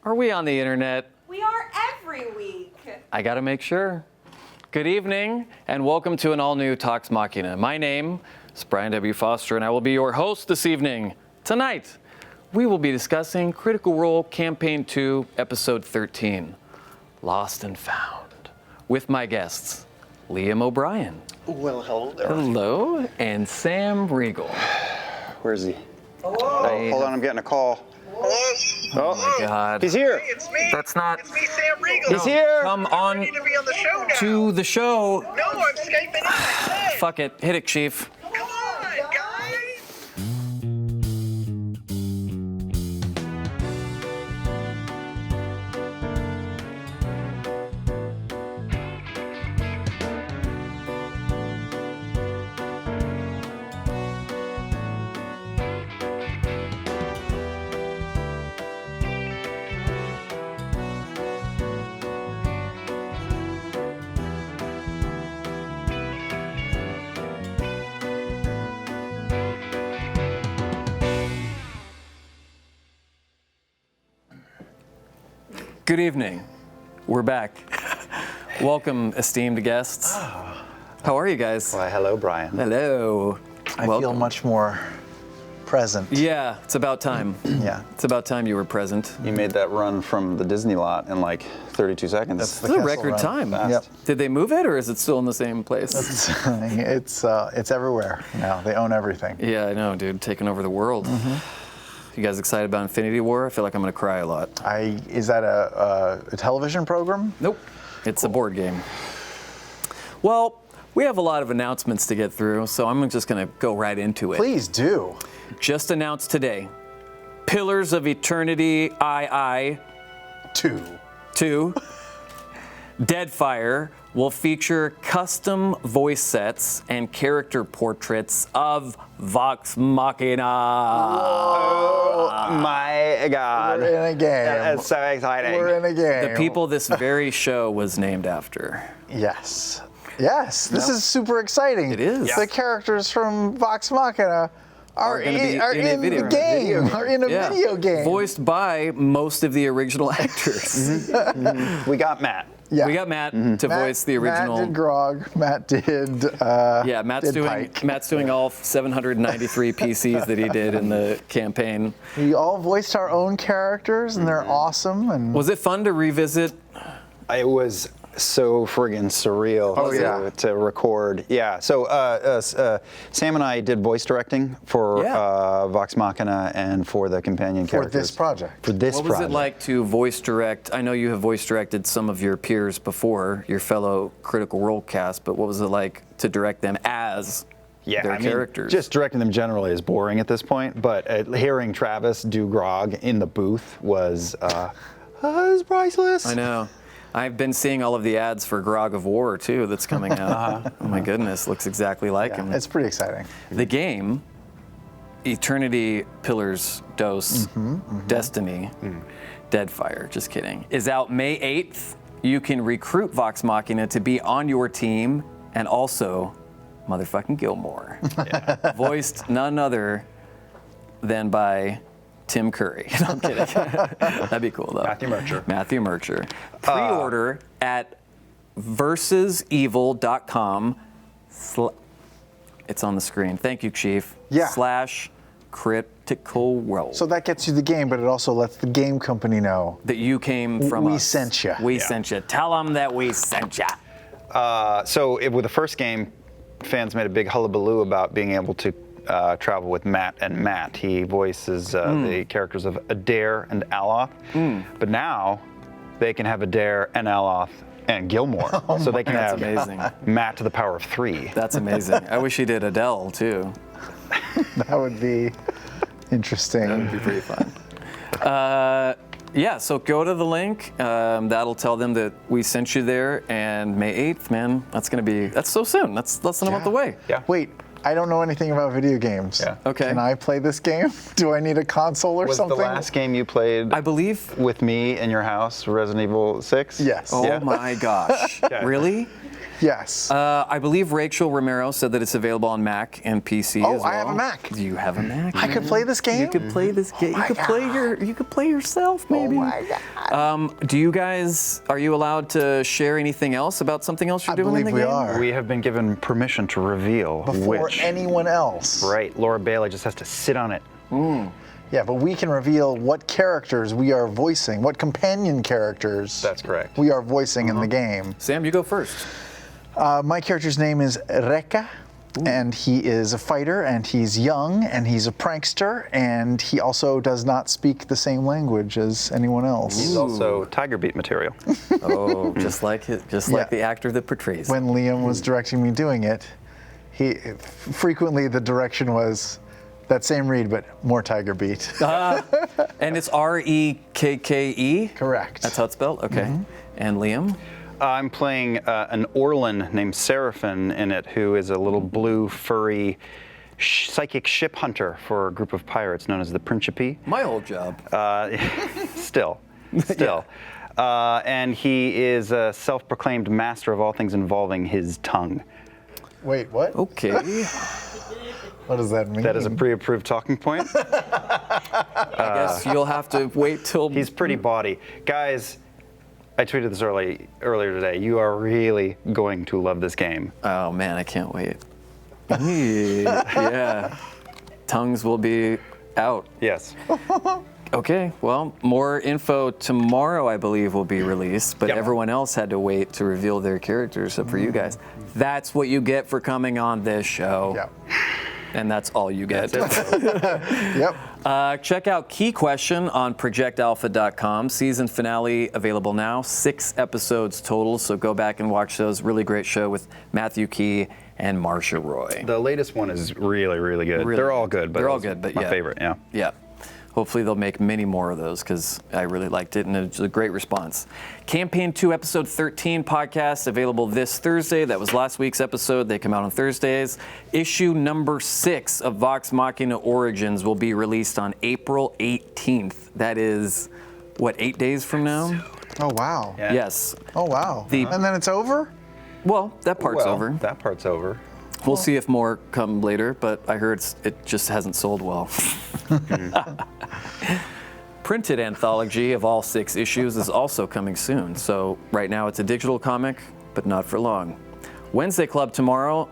Are we on the internet? We are every week. I gotta make sure. Good evening, and welcome to an all-new Talks Machina. My name is Brian W. Foster, and I will be your host this evening. Tonight, we will be discussing Critical Role Campaign 2, Episode 13, Lost and Found, with my guests, Liam O'Brien. Well, hello there. Hello, and Sam Riegel. Where is he? Oh, hold on, I'm getting a call. Hello? Oh my God. He's here. Hey, it's me. That's not. It's me, Sam Riegel. He's here. Come I on need to be on the show now. to the show. No, I'm Skyping in. Hey, Fuck it. Hit it, Chief. come on, guys. Good evening. We're back. Welcome, esteemed guests. How are you guys? Why, hello, Brian. Hello. I feel much more present. Yeah, it's about time. Yeah. It's about time you were present. You made that run from the Disney lot in like 32 seconds. That's It's a castle record run. time. Fast. Yep. Did they move it, or is it still in the same place? It's everywhere now. They own everything. Yeah, I know, dude. Taking over the world. You guys excited about Infinity War? I feel like I'm gonna cry a lot. Is that a television program? Nope. It's a board game. Well, we have a lot of announcements to get through, so I'm just gonna go right into it. Please do. Just announced today, Pillars of Eternity II 2 Deadfire will feature custom voice sets and character portraits of Vox Machina. Oh my God. We're in a game. That's so exciting. We're in a game. The people this very show was named after. Yes. Yes. This is super exciting. It is. The characters from Vox Machina are gonna be in video the game. game. Are in a Yeah. video game. Voiced by most of the original actors. We got Matt. Yeah. We got Matt to voice the original. Matt did Grog. Matt did. Yeah, Matt's did doing Pike. Matt's doing all 793 PCs that he did in the campaign. We all voiced our own characters, and they're awesome. And Was it fun to revisit? It was so friggin' surreal Oh, yeah. to record. Yeah, so Sam and I did voice directing for Yeah. Vox Machina and for the companion for characters. this project. For this What was project. it like to voice direct? I know you have voice directed some of your peers before, your fellow Critical Role cast, but what was it like to direct them as their I mean, characters? just directing them generally is boring at this point, but hearing Travis do Grog in the booth was priceless. I know. I've been seeing all of the ads for Grog of War too that's coming out. Oh my goodness, looks exactly like him. It's pretty exciting. The game, Eternity Pillars Dose Destiny Deadfire, just kidding, is out May 8th. You can recruit Vox Machina to be on your team, and also motherfucking Gilmore. Voiced none other than by Tim Curry. No, I'm kidding. That'd be cool though. Matthew Mercher. Pre-order at versusevil.com. It's on the screen. Thank you, Chief. Yeah. /critical role. So that gets you the game, but it also lets the game company know that you came from we us. sent ya. We sent you. Tell them that we sent you. With the first game, fans made a big hullabaloo about being able to travel with Matt and Matt. He voices the characters of Adair and Aloth. But now they can have Adair and Aloth and Gilmore. So they can That's have amazing. Matt to the power of 3. That's amazing. I wish he did Adele too. that would be interesting. That would be pretty fun. Yeah, so go to the link. That'll tell them that we sent you there. And May 8th, man, that's so soon. That's less than a month away. Yeah. Wait, I don't know anything about video games. Yeah. Okay. Can I play this game? Do I need a console or Was something? the last game you played I believe. with me in your house Resident Evil 6? Yes. Oh Yeah. my gosh. Really? Yes. I believe Rachel Romero said that it's available on Mac and PC as well. I have a Mac. Do you have a Mac? I could play this game? You could play this game. You could play yourself, maybe. Oh my God. Do you guys, are you allowed to share anything else about something else you're I doing in the believe we game? are. We have been given permission to reveal Before which. anyone else. Right, Laura Bailey just has to sit on it. Yeah, but we can reveal what characters we are voicing, what companion characters That's correct. we are voicing in the game. Sam, you go first. My character's name is Reka, and he is a fighter, and he's young, and he's a prankster, and he also does not speak the same language as anyone else. He's also Tiger Beat material. Oh, just like Yeah. the actor that portrays. When Liam was directing me doing it, frequently the direction was that same read, but more Tiger Beat. And it's Rekke? Correct. That's how it's spelled? Okay. And Liam? I'm playing an Orlan named Seraphim in it, who is a little blue, furry, psychic ship hunter for a group of pirates known as the Principe. My old job. Still. And he is a self-proclaimed master of all things involving his tongue. Wait, what? Okay. What does that mean? That is a pre-approved talking point. I guess you'll have to wait till... He's pretty bawdy. Guys, I tweeted this earlier today. You are really going to love this game. Oh man, I can't wait. Yeah. Tongues will be out. Yes. Okay, well, more info tomorrow, I believe, will be released, but Yep. everyone else had to wait to reveal their characters, except for you guys. That's what you get for coming on this show. Yeah. And that's all you get. Yep. Check out Key Question on projectalpha.com. Season finale available now. 6 episodes total, so go back and watch those. Really great show with Matthew Key and Marsha Roy. The latest one is really, really good. Really They're all good, but they're all it was good, but my yeah. favorite, yeah. Yeah. Hopefully they'll make many more of those because I really liked it and it's a great response. Campaign 2 episode 13 podcast available this Thursday. That was last week's episode. They come out on Thursdays. Issue number 6 of Vox Machina Origins will be released on April 18th. That is, what, 8 days from now? Oh, wow. Yeah. Yes. Oh, wow. The- And then it's over? Well, that part's Well, over. That part's over. We'll see if more come later, but I heard it just hasn't sold well. Printed anthology of all 6 issues is also coming soon. So right now it's a digital comic, but not for long. Wednesday Club tomorrow.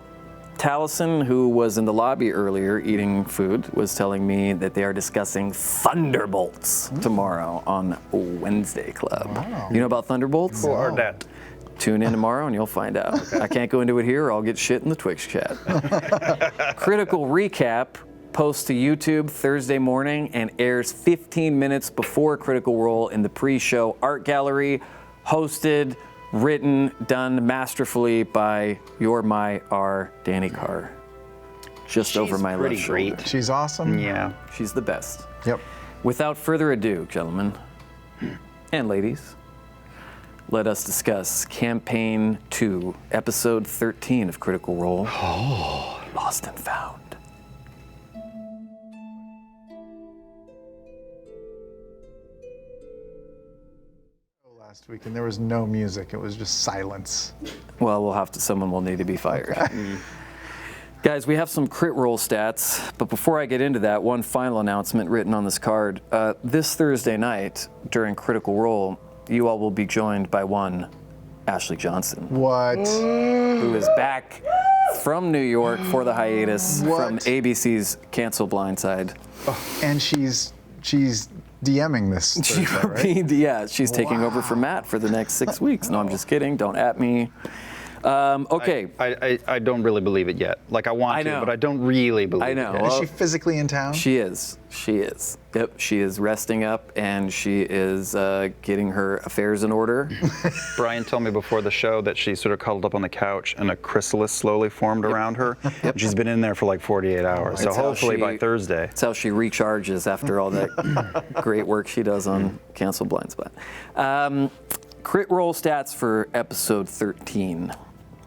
Taliesin, who was in the lobby earlier eating food, was telling me that they are discussing Thunderbolts tomorrow on Wednesday Club. Wow. You know about Thunderbolts? Who are that? Tune in tomorrow and you'll find out. I can't go into it here or I'll get shit in the Twitch chat. Critical Recap posts to YouTube Thursday morning and airs 15 minutes before Critical Role in the pre-show art gallery, hosted, written, done masterfully by our Danny Carr. Just over my left pretty shoulder. great. She's awesome? Yeah. She's the best. Yep. Without further ado, gentlemen and ladies, let us discuss Campaign 2, Episode 13 of Critical Role, Lost and Found. Last week, and there was no music. It was just silence. Well, someone will need to be fired. Guys, we have some crit roll stats, but before I get into that, one final announcement written on this card. This Thursday night, during Critical Role, you all will be joined by one Ashley Johnson, What? who is back from New York for the hiatus What? from ABC's Cancel Blindside. And she's DMing this Thursday, right? She's taking over for Matt for the next 6 weeks. No, I'm just kidding. Don't at me. Okay. I don't really believe it yet. Like, I want I to, know. but I don't really believe I know. it yet. Is Well, she physically in town? She is. Yep, she is resting up and she is getting her affairs in order. Brian told me before the show that she sort of cuddled up on the couch and a chrysalis slowly formed around her. And she's been in there for like 48 hours. So That's how hopefully by she- Thursday. That's how she recharges after all that great work she does on Cancel Blind Spot. Crit roll stats for episode 13.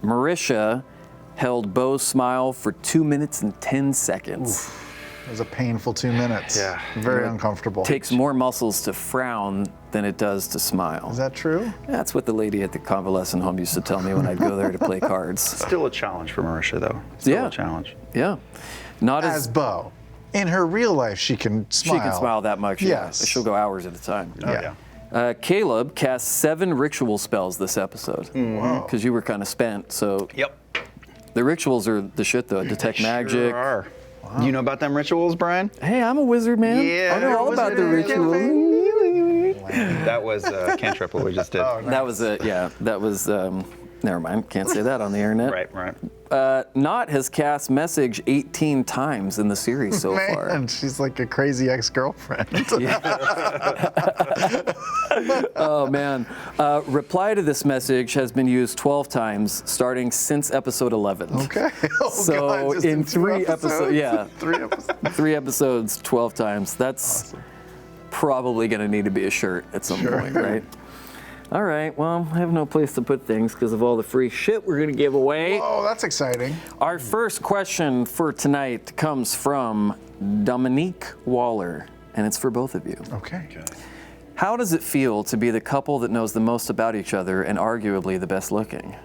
Marisha held Bo's smile for 2 minutes and 10 seconds. It was a painful 2 minutes. Yeah. Very uncomfortable. Takes more muscles to frown than it does to smile. Is that true? That's what the lady at the convalescent home used to tell me when I'd go there to play cards. Still a challenge for Marisha, though. Still Yeah. a challenge. Yeah. Not As Bo. In her real life, she can smile. she can smile that much. Yeah. Yes. She'll go hours at a time. Oh, Yeah. Caleb cast 7 ritual spells this episode. Because you were kind of spent. So Yep. the rituals are the shit, though. Detect magic. Sure are. You know about them rituals, Brian? Hey, I'm a wizard, man. Yeah, I know all wizard about the in rituals. That was cantrip what we just did. That was that was, never mind. Can't say that on the internet. Right. Not has cast message 18 times in the series so far. Man, she's like a crazy ex-girlfriend. Oh, man. Reply to this message has been used 12 times, starting since episode 11. Okay. Oh, So God, just in 2 3 episodes, yeah. 3 episodes. 3 episodes, 12 times. That's probably going to need to be a shirt at some point, right? All right, well, I have no place to put things because of all the free shit we're going to give away. Oh, that's exciting. Our first question for tonight comes from Dominique Waller, and it's for both of you. Okay. How does it feel to be the couple that knows the most about each other and arguably the best looking?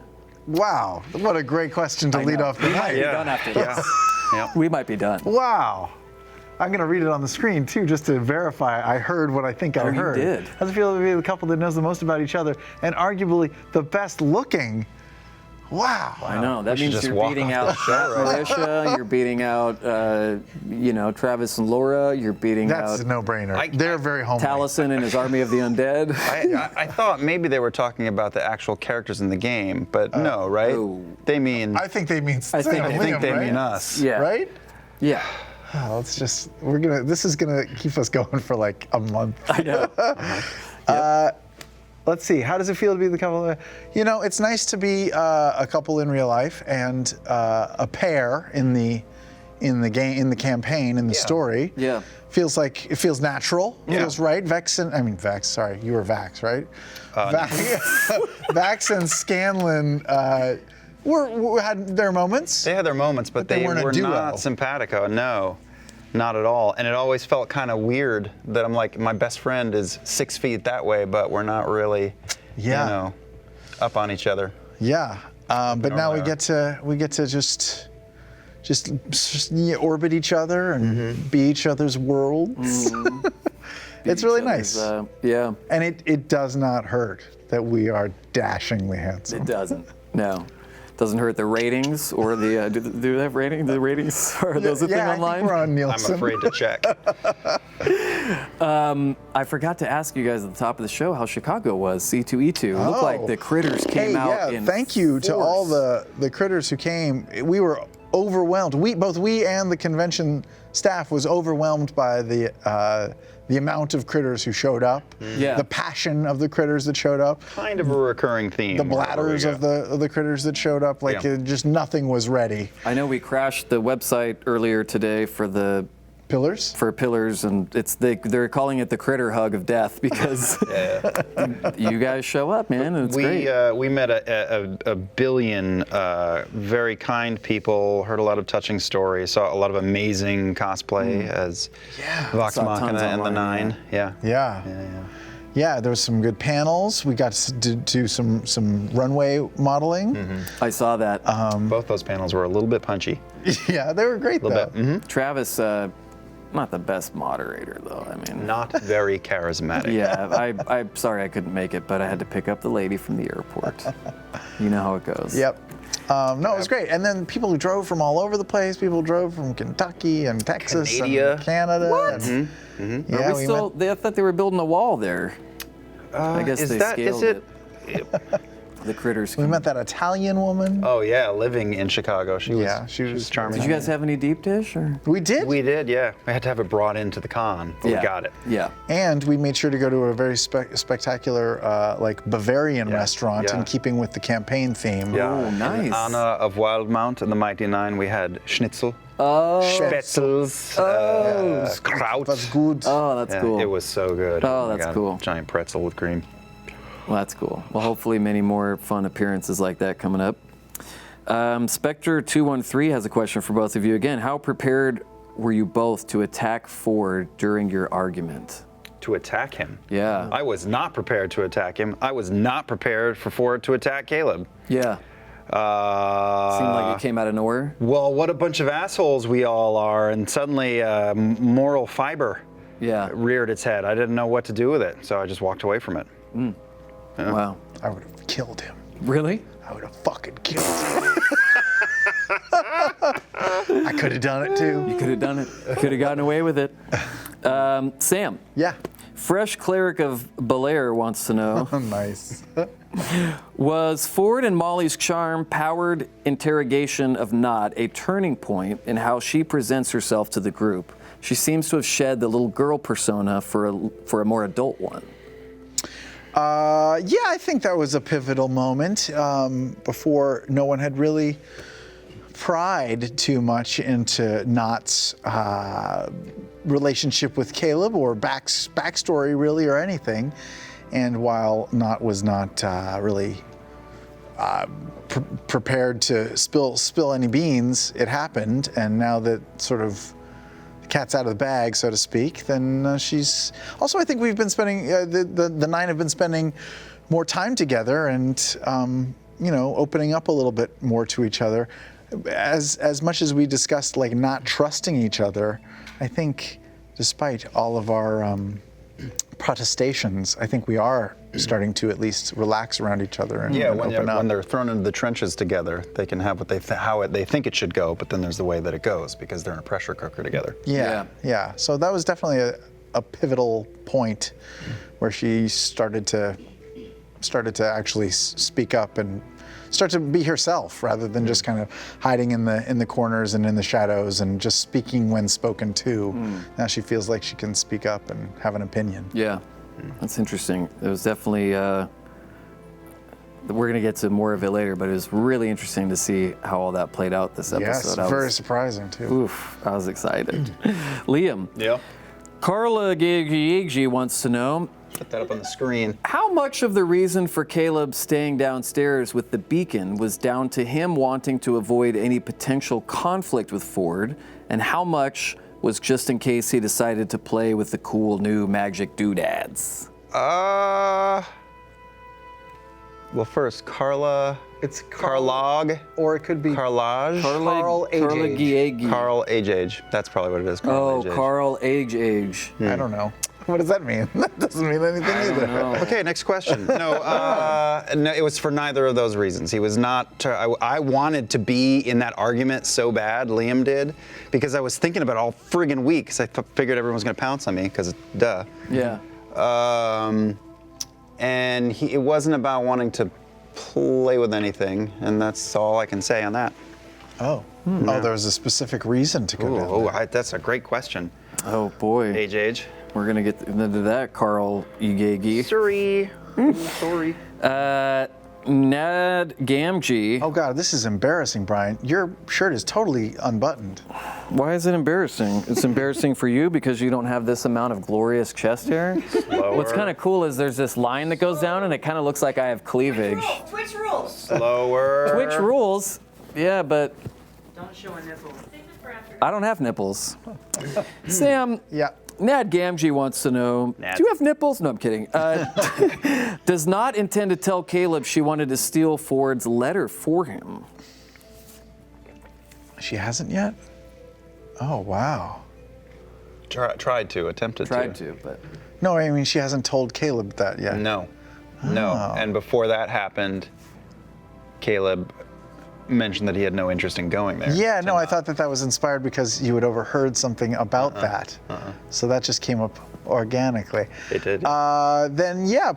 Wow, what a great question to lead know. off the night. Be done after this. Yeah. We might be done. Wow. I'm going to read it on the screen, too, just to verify I heard what I think I Oh, you heard. did. How does it feel to be the couple that knows the most about each other and arguably the best looking? Wow. I know. That We should means just you're walk beating off out the show, right? Marisha, you're beating out, Travis and Laura, you're beating That's out a no-brainer. They're very homely. Taliesin and his army of the undead. I thought maybe they were talking about the actual characters in the game, but no, right? Oh. They mean. I think they mean I think- Liam, I think they right? mean us. Yeah. Right? Yeah. Oh, this is gonna keep us going for like a month. I know. Let's see. How does it feel to be the couple? You know, it's nice to be a couple in real life and a pair in the game, in the campaign, in the story. Yeah. Feels natural. Feels right. Vex. Sorry, you were Vax, right? Vax and Scanlan had their moments. They had their moments, but they they weren't a were duo. not simpatico. No, not at all. And it always felt kind of weird that I'm like, my best friend is 6 feet that way, but we're not really, up on each other. Yeah. But now we there. get to just orbit each other and be each other's worlds. It's really nice. Yeah. And it does not hurt that we are dashingly handsome. It doesn't. No. Doesn't hurt the ratings or the. Do they have ratings? The ratings are those a thing I online? think we're on I'm Nielsen. afraid to check. I forgot to ask you guys at the top of the show how Chicago was. C2E2 looked like the critters came out in thank you to all force. the critters who came. We were overwhelmed. Both we and the convention staff was overwhelmed by the amount of critters who showed up. Yeah. The passion of the critters that showed up. Kind of a recurring theme. The bladders of the critters that showed up. Like just nothing was ready. I know we crashed the website earlier today for Pillars. pillars, and they're calling it the critter hug of death because you guys show up, man, and it's great. We met a billion very kind people, heard a lot of touching stories, saw a lot of amazing cosplay as Vox Saw tons Machina and the online, Nine. Yeah. Yeah, there was some good panels. We got to do some runway modeling. I saw that. Both those panels were a little bit punchy. Yeah, they were great A little though. bit. Travis, not the best moderator though. I mean, Not very charismatic. yeah, I'm sorry I couldn't make it, but I had to pick up the lady from the airport. You know how it goes. Yep. No, it was great. And then people who drove from all over the place. People drove from Kentucky and Texas Canada. and Canada. What? And, Are yeah, we still? I thought they were building a wall there. I guess they scaled it. The critters. we met that Italian woman. Oh yeah, living in Chicago. She was charming. Did you guys have any deep dish or? We did. We did, yeah. We had to have it brought into the con, but we got it. Yeah. And we made sure to go to a very spectacular, like Bavarian restaurant in yeah. keeping with the campaign theme. Yeah. Oh, nice. In honor of Wildmount and the Mighty Nine, we had schnitzel, Oh. spätzles, kraut. That's good. Oh, that's Yeah, cool. It was so good. Oh, my that's God. cool. Giant pretzel with cream. Well, that's cool. Well, hopefully many more fun appearances like that coming up. Spectre213 has a question for both of you. Again, how prepared were you both to attack Ford during your argument? To attack him. Yeah. I was not prepared to attack him. I was not prepared for Ford to attack Caleb. Yeah. Seemed like it came out of nowhere. Well, what a bunch of assholes we all are, and suddenly moral fiber Yeah. reared its head. I didn't know what to do with it, so I just walked away from it. Wow. I would have killed him. Really? I would have fucking killed him. I could have done it too. You could have done it. Could have gotten away with it. Sam, Yeah. Fresh Cleric of Belair wants to know, Nice. was Ford and Molly's charm-powered interrogation of Nott a turning point in how she presents herself to the group? She seems to have shed the little girl persona for a more adult one. Yeah, I think that was a pivotal moment. Before, no one had really pried too much into Nott's relationship with Caleb or backstory, really, or anything. And while Nott was not really prepared to spill any beans, it happened. And now that sort of the cat's out of the bag, so to speak, then she's. Also, I think we've been spending the nine have been spending more time together and opening up a little bit more to each other. As much as we discussed like not trusting each other, I think despite all of our protestations, I think we are starting to at least relax around each other and, Yeah, and open up. when they're thrown into the trenches together, they can have what they think it should go, but then there's the way that it goes because they're in a pressure cooker together. Yeah. So that was definitely a pivotal point where she started to actually speak up and start to be herself rather than just kind of hiding in the corners and in the shadows and just speaking when spoken to. Now she feels like she can speak up and have an opinion. Yeah, that's interesting. It was definitely, we're going to get to more of it later, but it was really interesting to see how all that played out this episode. Yes, very surprising too. Oof, I was excited. Liam, Yeah. Carla Gigi wants to know, Put that up on the screen. how much of the reason for Caleb staying downstairs with the beacon was down to him wanting to avoid any potential conflict with Ford, and how much was just in case he decided to play with the cool new magic doodads? Well, first, Carla. It's Carlog. Or it could be Carlage. Carl Age. Carl Age. That's probably what it is. Carl Oh, Age. Carl Age. I don't know. What does that mean? That doesn't mean anything either. Okay, next question. No, it was for neither of those reasons. He was not. I wanted to be in that argument so bad, Liam did, because I was thinking about it all friggin' week. Because I figured everyone was gonna pounce on me. Because duh. Yeah. And it wasn't about wanting to play with anything, and that's all I can say on that. Oh. Oh, there was a specific reason to go down. That's a great question. Oh boy. Age. We're gonna get into that, Carl Igegi. Sorry. Sorry. Nad Gamgee. Oh God, this is embarrassing, Brian. Your shirt is totally unbuttoned. Why is it embarrassing? It's embarrassing for you because you don't have this amount of glorious chest hair. Slower. What's kind of cool is there's this line that goes down and it kind of looks like I have cleavage. Twitch rules. Slower. Which rules? Yeah, but Don't show a nipple. I don't have nipples. Sam, Yeah. Nad Gamgee wants to know, Nad. do you have nipples? No, I'm kidding. Does not intend to tell Caleb she wanted to steal Ford's letter for him. She hasn't yet? Oh, wow. Tried to, attempted Tried to, but No, I mean, she hasn't told Caleb that yet. No. Oh. No. And before that happened, Caleb mentioned that he had no interest in going there. Yeah, no, I thought that was inspired because you had overheard something about that. So that just came up organically. It did. Then, yeah,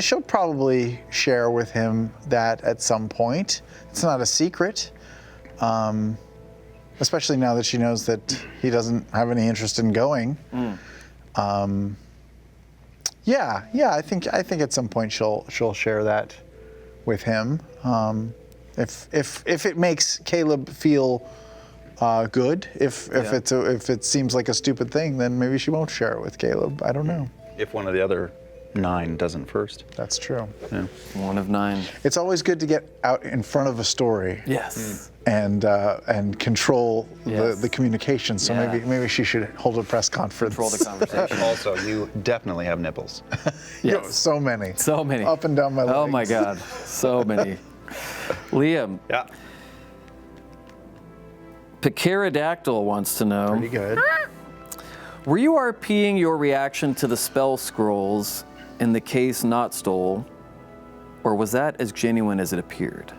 she'll probably share with him that at some point. It's not a secret, especially now that she knows that he doesn't have any interest in going. Yeah, I think at some point she'll share that with him. If it makes Caleb feel good, if it seems like a stupid thing, then maybe she won't share it with Caleb. I don't know. If one of the other 9 doesn't first. That's true. Yeah. one of 9. It's always good to get out in front of a story. Yes. and control Yes. the communication. So Yeah. maybe she should hold a press conference. Control the conversation. Also, you definitely have nipples. Yo, so many. So many. Up and down my legs. Oh my God, so many. Liam, Yeah. Pterodactyl wants to know, Pretty good. were you RPing your reaction to the spell scrolls in the case not stole, or was that as genuine as it appeared?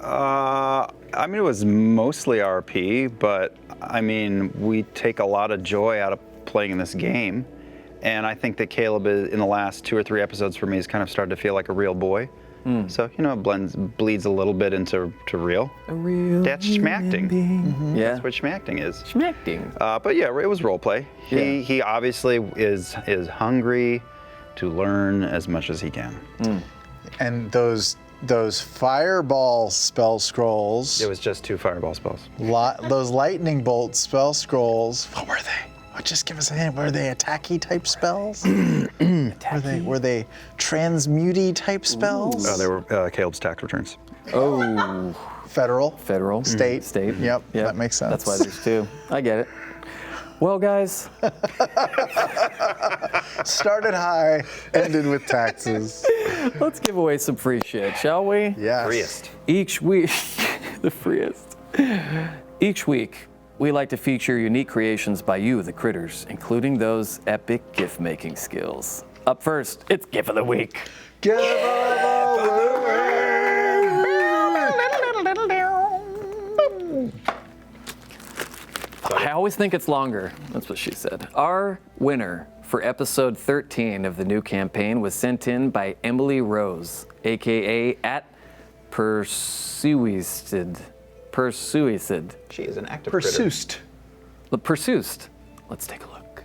I mean, it was mostly RP, but I mean, we take a lot of joy out of playing in this game. And I think that Caleb, in the last 2 or 3 episodes for me, has kind of started to feel like a real boy. So, you know, it bleeds a little bit into real. A real That's schmacting. Yeah. That's what schmacting is. Schmacting. But yeah, it was role play. He obviously is hungry to learn as much as he can. And those fireball spell scrolls, It was just 2 fireball spells. those lightning bolt spell scrolls, what were they? Oh, just give us a hint. Were they attacky type spells? Were they transmuty type spells? They were Caleb's tax returns. Oh, Federal? federal. State? State. Yep, that makes sense. That's why there's 2. I get it. Well, guys, Started high, ended with taxes. let's give away some free shit, shall we? Yes. Freest. Each week, the freest. Each week, we like to feature unique creations by you, the critters, including those epic gift making skills. Up first, it's GIF of the Week. Give I always think it's longer. That's what she said. Our winner for episode 13 of the new campaign was sent in by Emily Rose, aka @Persuised. Persuised. She is an active critter. Pursued. Pursued. Let's take a look.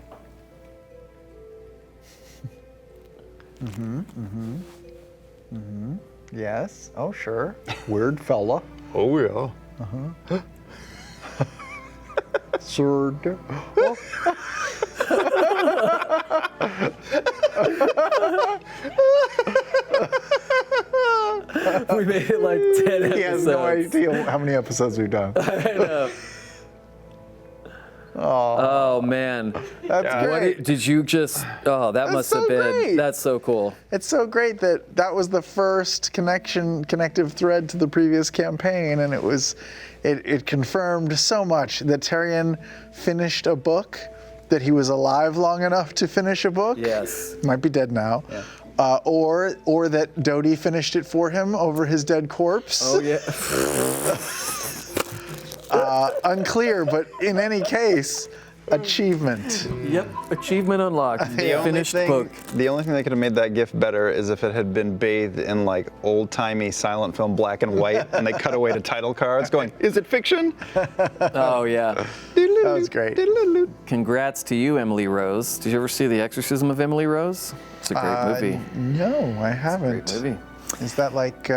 Yes. Oh, sure. Weird fella. Oh yeah. Sword. We made it like 10 episodes. He has no idea how many episodes we've done. I know. Oh man. That's great. Did you just, oh, that must so have been, great. that's so cool. It's so great that that was the first connective thread to the previous campaign, and it confirmed so much that Tyrion finished a book, that he was alive long enough to finish a book. Yes. Might be dead now. Or that Dodie finished it for him over his dead corpse. Oh yeah. Unclear, but in any case, achievement. Yep, achievement unlocked. Finished book. The only thing that could have made that gift better is if it had been bathed in like old-timey silent film black and white, and they cut away to title cards going, "Is it fiction?" Oh yeah. That was great. Congrats to you, Emily Rose. Did you ever see The Exorcism of Emily Rose? It's a great movie. No, I haven't. Great movie. Is that like?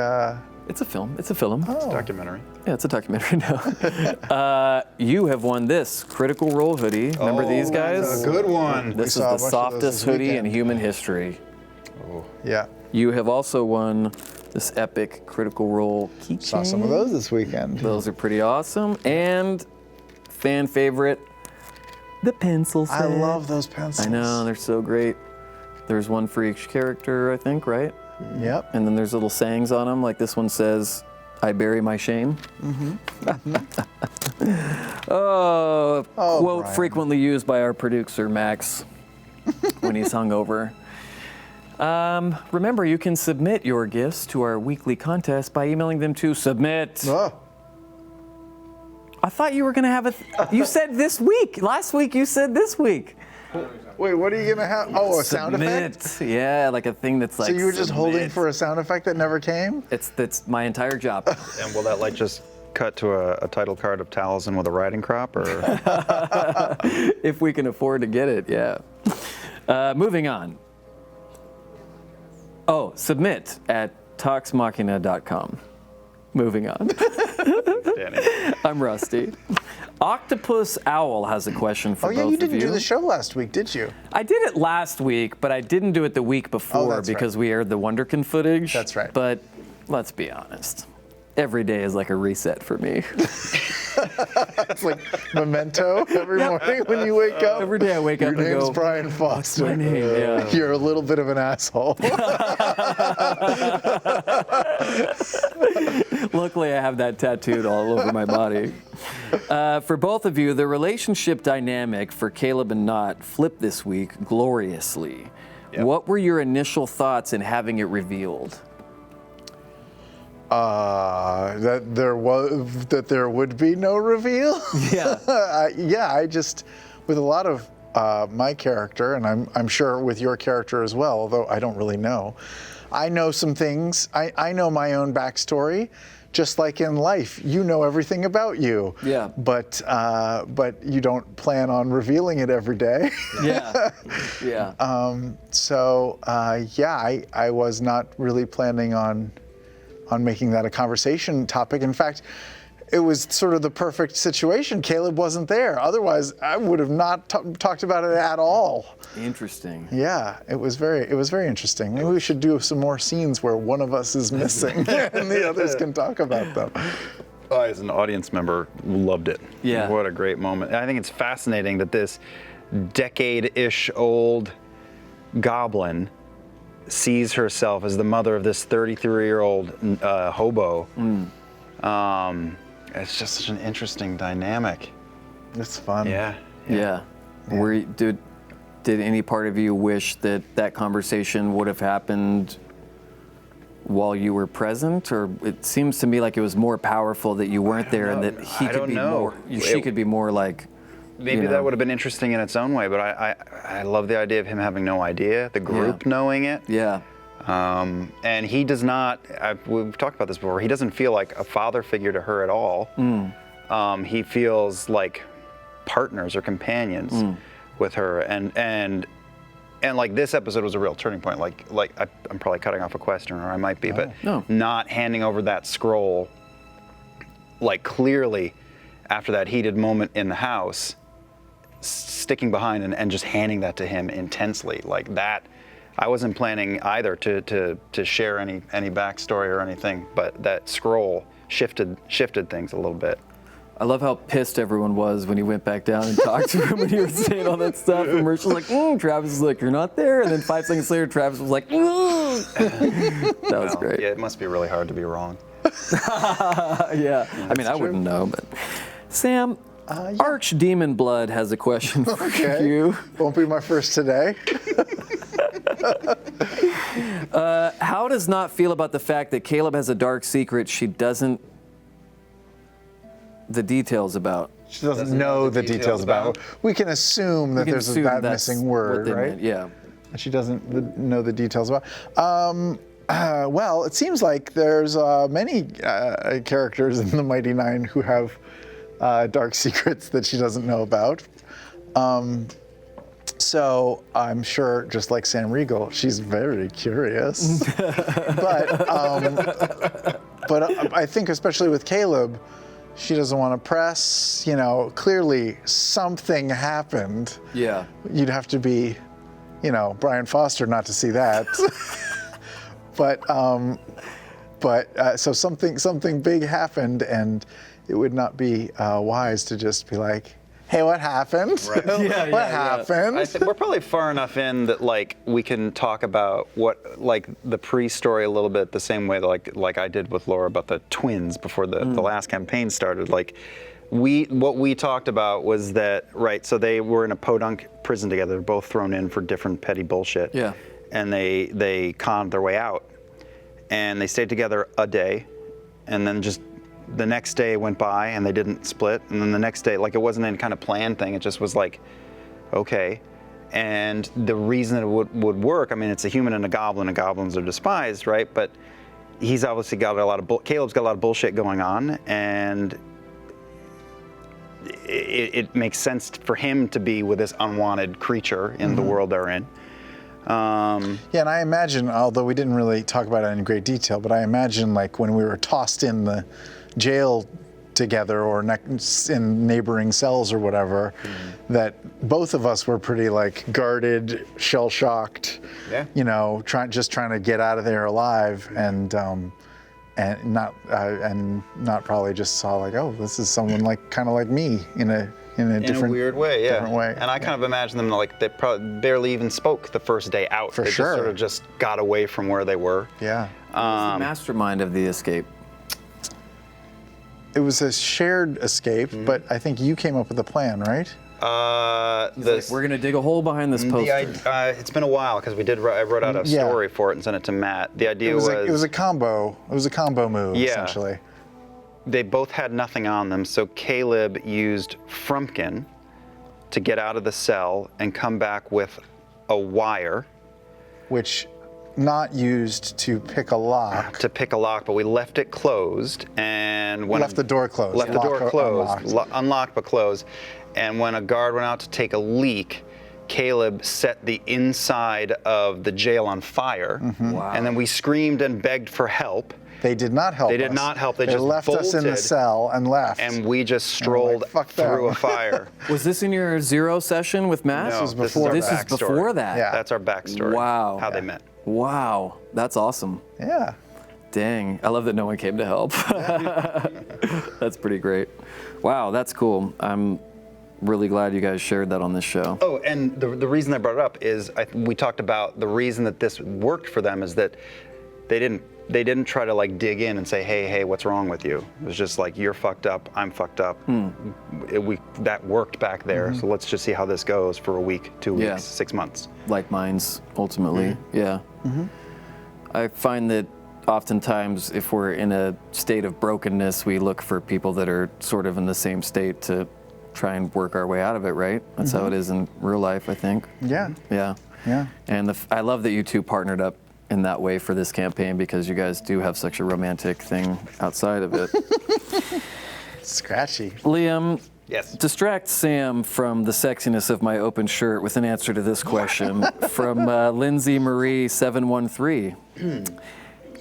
It's a film. It's a film. Documentary. Yeah, it's a documentary now. You have won this Critical Role hoodie. Remember these guys? Good one. This saw a is the bunch of those softest this hoodie in weekend. human history. Yeah. You have also won this epic Critical Role keychain. Saw some of those this weekend. Those are pretty awesome. And fan favorite, the pencil set. I love those pencils. I know, they're so great. There's one for each character, I think, right? Yep. And then there's little sayings on them, like this one says, "I bury my shame." Oh, quote Brian. frequently used by our producer, Max, when he's hungover. Remember, you can submit your gifts to our weekly contest by emailing them to submit. Oh, I thought you were going to have you said this week. Last week you said this week. wait, what are you gonna have? Oh, a sound effect? Submit. Yeah, like a thing that's like. So you were just holding submit. for a sound effect that never came? That's my entire job. And will that like just cut to a title card of Taliesin with a riding crop, or? If we can afford to get it, yeah. Moving on. Oh, submit at toxmachina.com. Moving on. Danny. I'm rusty. Octopus Owl has a question for Oh yeah, both you of didn't you. do the show last week, did you? I did it last week, but I didn't do it the week before that's right. because we aired the Wonderkin footage. That's right. But let's be honest. Every day is like a reset for me. It's like memento every morning when you wake up. Every day I wake up Your and name's go, Brian Foster. my name? Yeah. You're a little bit of an asshole. Luckily, I have that tattooed all over my body. For both of you, the relationship dynamic for Caleb and Knott flipped this week gloriously. Yep. What were your initial thoughts in having it revealed? That there would be no reveal. Yeah. I just, with a lot of my character, and I'm sure with your character as well, although I don't really know. I know some things. I know my own backstory, just like in life. You know everything about you. Yeah. But you don't plan on revealing it every day. Yeah. Yeah. I was not really planning on making that a conversation topic. In fact, it was sort of the perfect situation. Caleb wasn't there. Otherwise, I would have not talked about it at all. Interesting. Yeah, it was very interesting. Maybe we should do some more scenes where one of us is missing and the others can talk about them. I, as an audience member, loved it. Yeah. What a great moment. I think it's fascinating that this decade-ish old goblin sees herself as the mother of this 33-year-old hobo. It's just such an interesting dynamic. It's fun. Yeah. Did any part of you wish that conversation would have happened while you were present, or it seems to me like it was more powerful that you weren't there and that he could be more, she could be more like. Maybe that would have been interesting in its own way, but I love the idea of him having no idea, the group knowing it. Yeah. And he does not, we've talked about this before, he doesn't feel like a father figure to her at all. He feels like partners or companions with her. And like this episode was a real turning point. Like I'm probably cutting off a question, or I might be, but not handing over that scroll, like clearly after that heated moment in the house, sticking behind and just handing that to him intensely like that. I wasn't planning either to share any backstory or anything, but that scroll shifted things a little bit. I love how pissed everyone was when he went back down and talked to him and he was saying all that stuff. And Merch was like, Travis was like, you're not there. And then 5 seconds later, Travis was like, that was great. Yeah, it must be really hard to be wrong. Yeah. I mean, I wouldn't know, but Sam, Archdemon Blood has a question for you. Won't be my first today. How does Knott feel about the fact that Caleb has a dark secret she doesn't the details about? She doesn't know the details about. We can assume that there's that missing word, right? Meant, yeah. She doesn't know the details about. Well, it seems like there's many characters in the Mighty Nine who have dark secrets that she doesn't know about. So I'm sure, just like Sam Riegel, she's very curious. But I think especially with Caleb, she doesn't want to press. Clearly something happened. Yeah. You'd have to be, Brian Foster not to see that. So something big happened, and it would not be wise to just be like, hey, what happened? Right. What happened? I think we're probably far enough in that we can talk about what the pre-story a little bit the same way like I did with Laura about the twins before the last campaign started. What we talked about was that, right, so they were in a podunk prison together, both thrown in for different petty bullshit. Yeah. And they conned their way out. And they stayed together a day, and then just the next day went by and they didn't split, and then the next day, it wasn't any kind of planned thing, it just was okay. And the reason it would work, I mean, it's a human and goblins are despised, right? But he's obviously got Caleb's got a lot of bullshit going on, and it makes sense for him to be with this unwanted creature in the world they're in. And I imagine, although we didn't really talk about it in great detail, but I imagine when we were tossed in the jail together or in neighboring cells or whatever, that both of us were pretty guarded, shell-shocked, trying to get out of there alive, and and not probably just saw like, oh, this is someone like kind of like me in a different weird way, yeah. different way. And I kind of imagine them like they probably barely even spoke the first day out. For they sure. just sort of just got away from where they were. Yeah. Who's the mastermind of the escape? It was a shared escape, but I think you came up with a plan, right? We're gonna dig a hole behind this poster. It's been a while because I wrote out a Yeah. story for it and sent it to Matt. The idea It was a combo. It was a combo move, Yeah. essentially. they both had nothing on them, so Caleb used Frumpkin to get out of the cell and come back with a wire. Which not used to pick a lock. To pick a lock, but we left it closed, and when Left the door closed. left the door Lock- closed, unlocked. unlocked but closed, and when a guard went out to take a leak, Caleb set the inside of the jail on fire, Wow. and then we screamed and begged for help, They did not help us. They did not help. They just left us in the bolted. cell and left. and we just strolled "Fuck them." through a fire. Was this in your zero session with Matt? No, was before This our is backstory. before that. Yeah. That's our backstory. Wow. How they met. Wow, that's awesome. yeah. Dang, I love that no one came to help. That's pretty great. Wow, that's cool. I'm really glad you guys shared that on this show. Oh, and the reason I brought it up is we talked about the reason that this worked for them is that they didn't try to like dig in and say, hey, what's wrong with you? It was just like, you're fucked up, I'm fucked up. That worked back there, so let's just see how this goes for a week, 2 weeks, Yeah. 6 months. Like minds, ultimately. Yeah. I find that oftentimes if we're in a state of brokenness, we look for people that are sort of in the same state to try and work our way out of it, right? That's how it is in real life, I think. Yeah. Yeah. Yeah. And I love that you two partnered up in that way for this campaign because you guys do have such a romantic thing outside of it. Scratchy. Liam, Yes. distract Sam from the sexiness of my open shirt with an answer to this question from Lindsay Marie 713.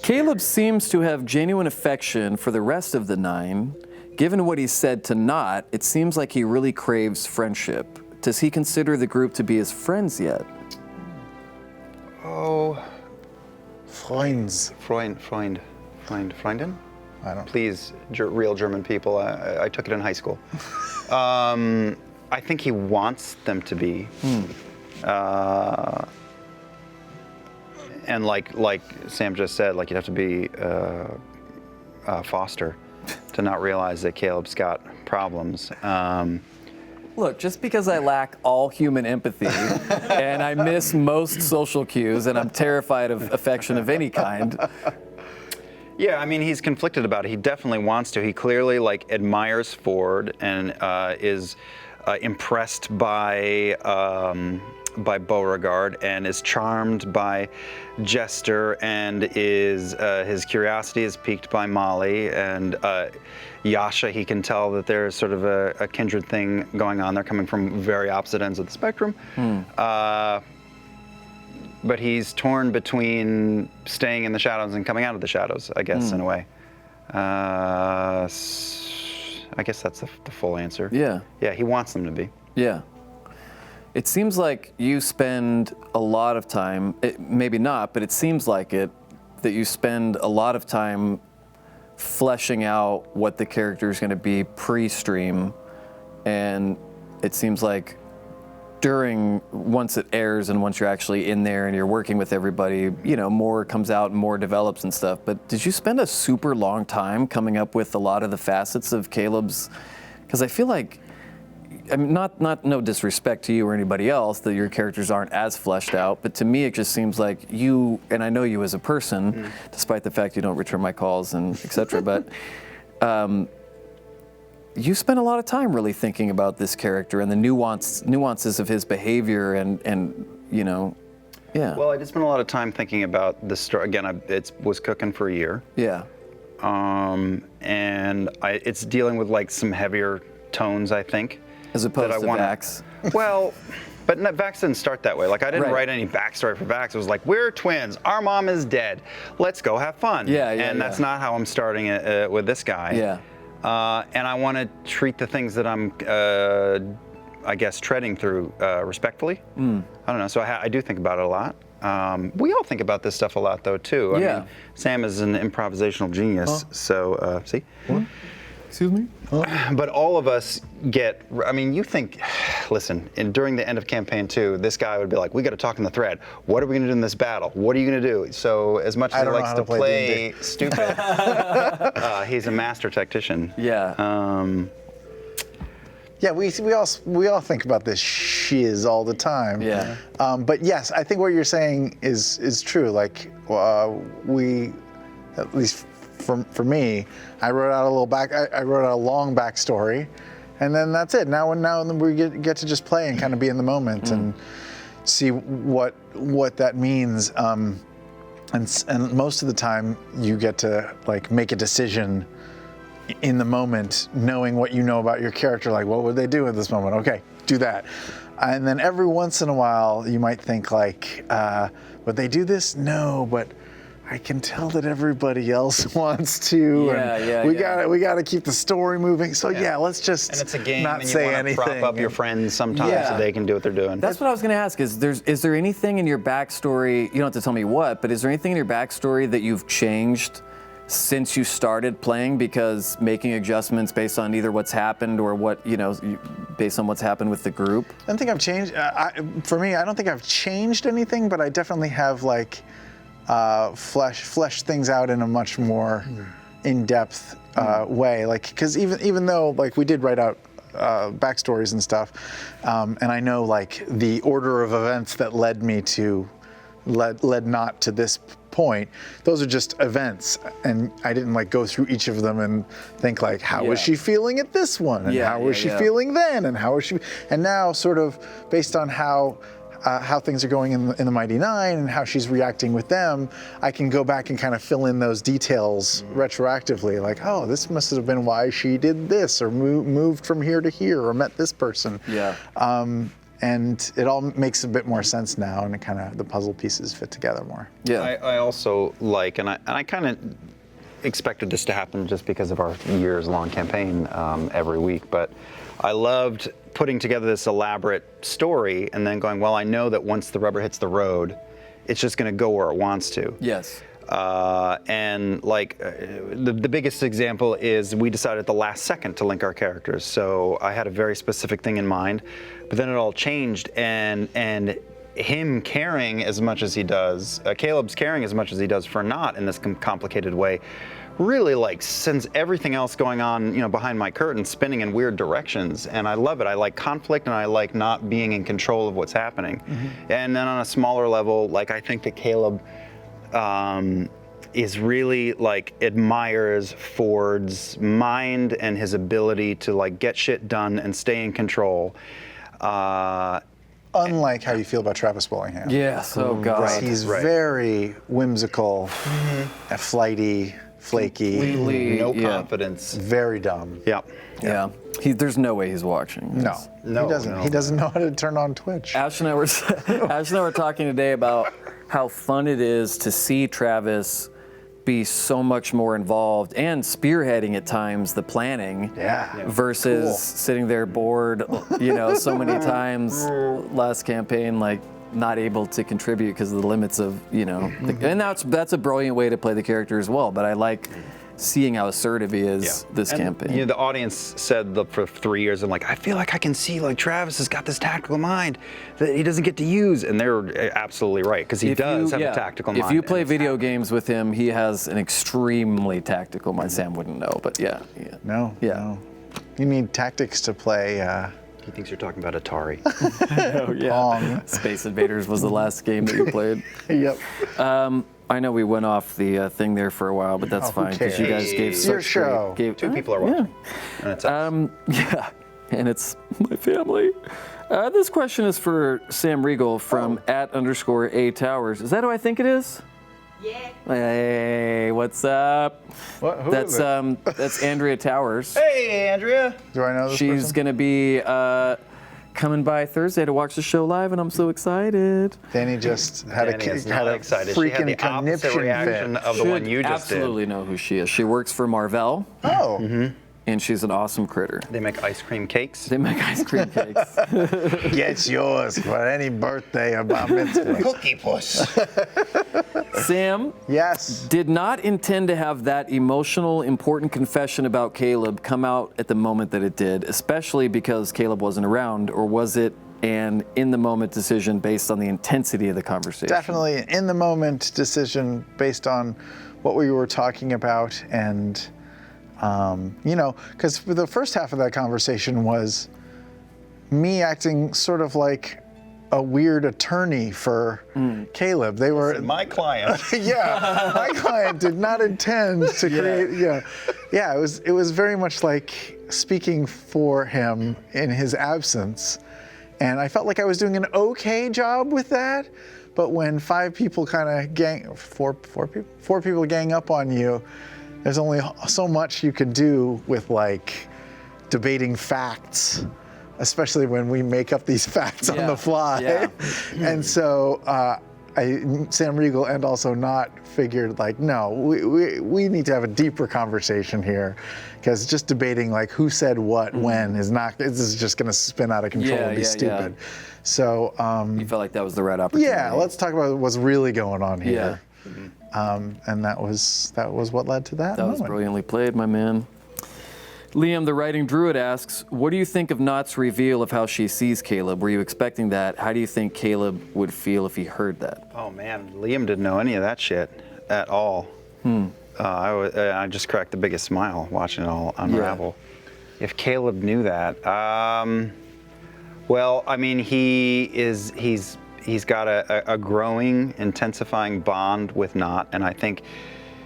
Caleb seems to have genuine affection for the rest of the 9. Given what he said to Not, it seems like he really craves friendship. Does he consider the group to be his friends yet? Oh, Freunds. Freundin? I don't. Please, real German people, I took it in high school. I think he wants them to be. And like Sam just said, like you'd have to be Foster to not realize that Caleb's got problems. Look, just because I lack all human empathy and I miss most social cues and I'm terrified of affection of any kind. Yeah, I mean, he's conflicted about it. He definitely wants to. He clearly like admires Ford and is impressed by Beauregard and is charmed by Jester and is his curiosity is piqued by Molly and Yasha. He can tell that there's sort of a kindred thing going on. They're coming from very opposite ends of the spectrum. But he's torn between staying in the shadows and coming out of the shadows, I guess, in a way. I guess that's the full answer. Yeah. Yeah, he wants them to be. Yeah. It seems like you spend a lot of time, maybe not, but it seems like it, that you spend a lot of time fleshing out what the character is going to be pre-stream. And it seems like once it airs and once you're actually in there and you're working with everybody, more comes out and more develops and stuff. But did you spend a super long time coming up with a lot of the facets of Caleb's? Because I feel like, I mean, not no disrespect to you or anybody else that your characters aren't as fleshed out, but to me it just seems like you, and I know you as a person, despite the fact you don't return my calls and etc. But you spent a lot of time really thinking about this character and the nuances of his behavior and yeah. Well, I did spend a lot of time thinking about the story. Again, it was cooking for a year. Yeah. And it's dealing with like some heavier tones, I think. As opposed that I to wanna- Vax. Well, but Vax didn't start that way. Like I didn't Right. write any backstory for Vax. It was like, we're twins. Our mom is dead. Let's go have fun. Yeah, And that's not how I'm starting it with this guy. Yeah. And I want to treat the things that I'm, I guess, treading through respectfully. I don't know. So I do think about it a lot. We all think about this stuff a lot, though, too. I Yeah. mean, Sam is an improvisational genius, so see. Excuse me? But all of us get. I mean, you think. Listen, during the end of campaign 2, this guy would be like, "We got to talk in the thread. What are we going to do in this battle? What are you going to do?" So, as much as I he don't know likes how to to play play D&D. stupid, he's a master tactician. Yeah. Yeah, we all think about this shiz all the time. Yeah. But yes, I think what you're saying is true. Like we, at least for me, I wrote out a little I wrote out a long backstory, and then that's it. Now we get to just play and kind of be in the moment and see what that means. And most of the time, you get to like make a decision in the moment, knowing what you know about your character, like what would they do at this moment? Okay, do that. And then every once in a while, you might think like, would they do this? No, but I can tell that everybody else wants to. And we gotta keep the story moving. So yeah, let's just And it's a game, not and you say want to anything. prop up your friends sometimes Yeah. so they can do what they're doing. That's what I was going to ask. Is there anything in your backstory? You don't have to tell me what, but is there anything in your backstory that you've changed since you started playing, because making adjustments based on either what's happened or what based on what's happened with the group? I don't think I've changed. For me, I don't think I've changed anything, but I definitely have like fleshed things out in a much more in-depth way. Like, because even though like we did write out backstories and stuff, and I know like the order of events that led not to this point, those are just events, and I didn't like go through each of them and think like, how was she feeling at this one, and how was she feeling then, and how was she, and now sort of based on how things are going in the Mighty Nine and how she's reacting with them, I can go back and kind of fill in those details retroactively, like, oh, this must have been why she did this, or moved from here to here, or met this person. Yeah. And it all makes a bit more sense now, and it kind of the puzzle pieces fit together more. Yeah. I also like, and I kind of expected this to happen just because of our years-long campaign every week, but I loved putting together this elaborate story and then going, well, I know that once the rubber hits the road, it's just going to go where it wants to. Yes. And like the biggest example is we decided at the last second to link our characters. So I had a very specific thing in mind, but then it all changed, and him caring as much as he does, Caleb's caring as much as he does for Not in this complicated way, really like sends everything else going on, behind my curtain spinning in weird directions, and I love it. I like conflict, and I like not being in control of what's happening. And then on a smaller level, like I think that Caleb is really like admires Ford's mind and his ability to like get shit done and stay in control. Unlike how you feel about Travis Willingham. Yes. Oh God. He's very whimsical, flighty, flaky, Completely, No yeah. confidence. very dumb. Yeah. Yeah. There's no way he's watching. No, No, he doesn't. no. He doesn't know how to turn on Twitch. Ash and I were talking today about how fun it is to see Travis be so much more involved and spearheading at times the planning versus sitting there bored, so many times last campaign, like not able to contribute because of the limits of, and that's a brilliant way to play the character as well. But I like seeing how assertive he is this And, campaign. the audience said for 3 years, I'm like, I feel like I can see like Travis has got this tactical mind that he doesn't get to use, and they're absolutely right, because he does have a tactical mind. If you play and video games with him, he has an extremely tactical mind. Sam wouldn't know, but yeah. No. Yeah. No. You need tactics to play. he thinks you're talking about Atari. Oh yeah. Pong. Space Invaders was the last game that you played. Yep. I know we went off the thing there for a while, but that's Oh, who fine because you cares? guys gave It's such your show. Two people are watching. And it's us. Yeah, and it's my family. This question is for Sam Riegel from @_A Towers. Is that who I think it is? Yeah. Hey, what's up? What? Who That's is it? that's Andrea Towers. Hey, Andrea. Do I know this She's person? gonna be coming by Thursday to watch the show live, and I'm so excited. Danny just had Danny is a not had a excited. She had freaking the opposite conniption reaction fit. of the one you just absolutely know who she is. She works for Marvell. Oh. and she's an awesome critter. They make ice cream cakes. They make ice cream cakes. Gets yours for any birthday or bar mitzvah. Cookie puss. Sam Yes. did not intend to have that emotional, important confession about Caleb come out at the moment that it did, especially because Caleb wasn't around, or was it an in-the-moment decision based on the intensity of the conversation? Definitely an in-the-moment decision based on what we were talking about, and because the first half of that conversation was me acting sort of like a weird attorney for Caleb. They were My client. yeah, my client did not intend to create. Yeah. It was very much like speaking for him in his absence, and I felt like I was doing an okay job with that. But when four people gang up on you, there's only so much you can do with like debating facts, especially when we make up these facts on the fly. Yeah. And so Sam Riegel and also Not figured like, no, we need to have a deeper conversation here, because just debating like who said what when is just going to spin out of control and be stupid. So You felt like that was the right opportunity. yeah, let's talk about what's really going on here. Yeah. And that was what led to that. That was moment. brilliantly played, my man. Liam, the writing druid, asks, what do you think of Not's reveal of how she sees Caleb? Were you expecting that? How do you think Caleb would feel if he heard that? Oh man, Liam didn't know any of that shit at all. I just cracked the biggest smile watching it all unravel. If Caleb knew that, well, I mean, he's got a growing, intensifying bond with Not, and I think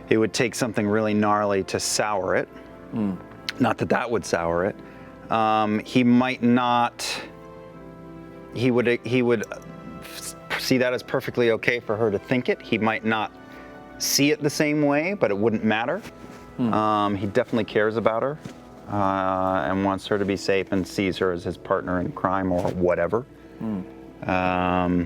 it would take something really gnarly to sour it. Not that would sour it. He might not. He would see that as perfectly okay for her to think it. He might not see it the same way, but it wouldn't matter. He definitely cares about her and wants her to be safe and sees her as his partner in crime or whatever. That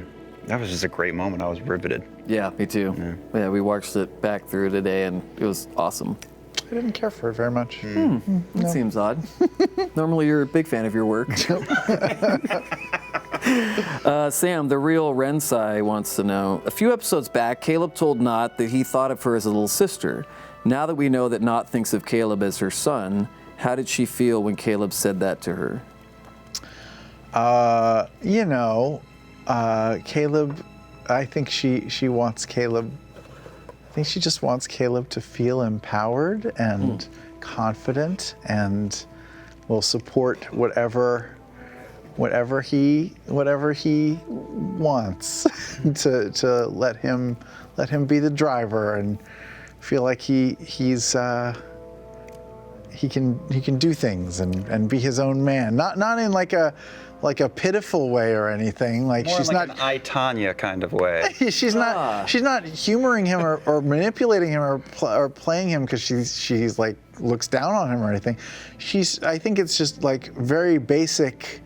was just a great moment. I was riveted. Yeah, me too. Yeah, we watched it back through today, and it was awesome. I didn't care for it very much. That seems odd. Normally, you're a big fan of your work. Sam, the real Rensai, wants to know, a few episodes back, Caleb told Not that he thought of her as a little sister. Now that we know that Not thinks of Caleb as her son, how did she feel when Caleb said that to her? Caleb, I think she wants Caleb. I think she just wants Caleb to feel empowered and confident, and will support whatever he wants to let him be the driver and feel like he can do things and be his own man. Not in like a pitiful way or anything. Like More she's like not an I, Tanya kind of way. she's not humoring him or manipulating him or playing him because she's like looks down on him or anything. I think it's just like very basic,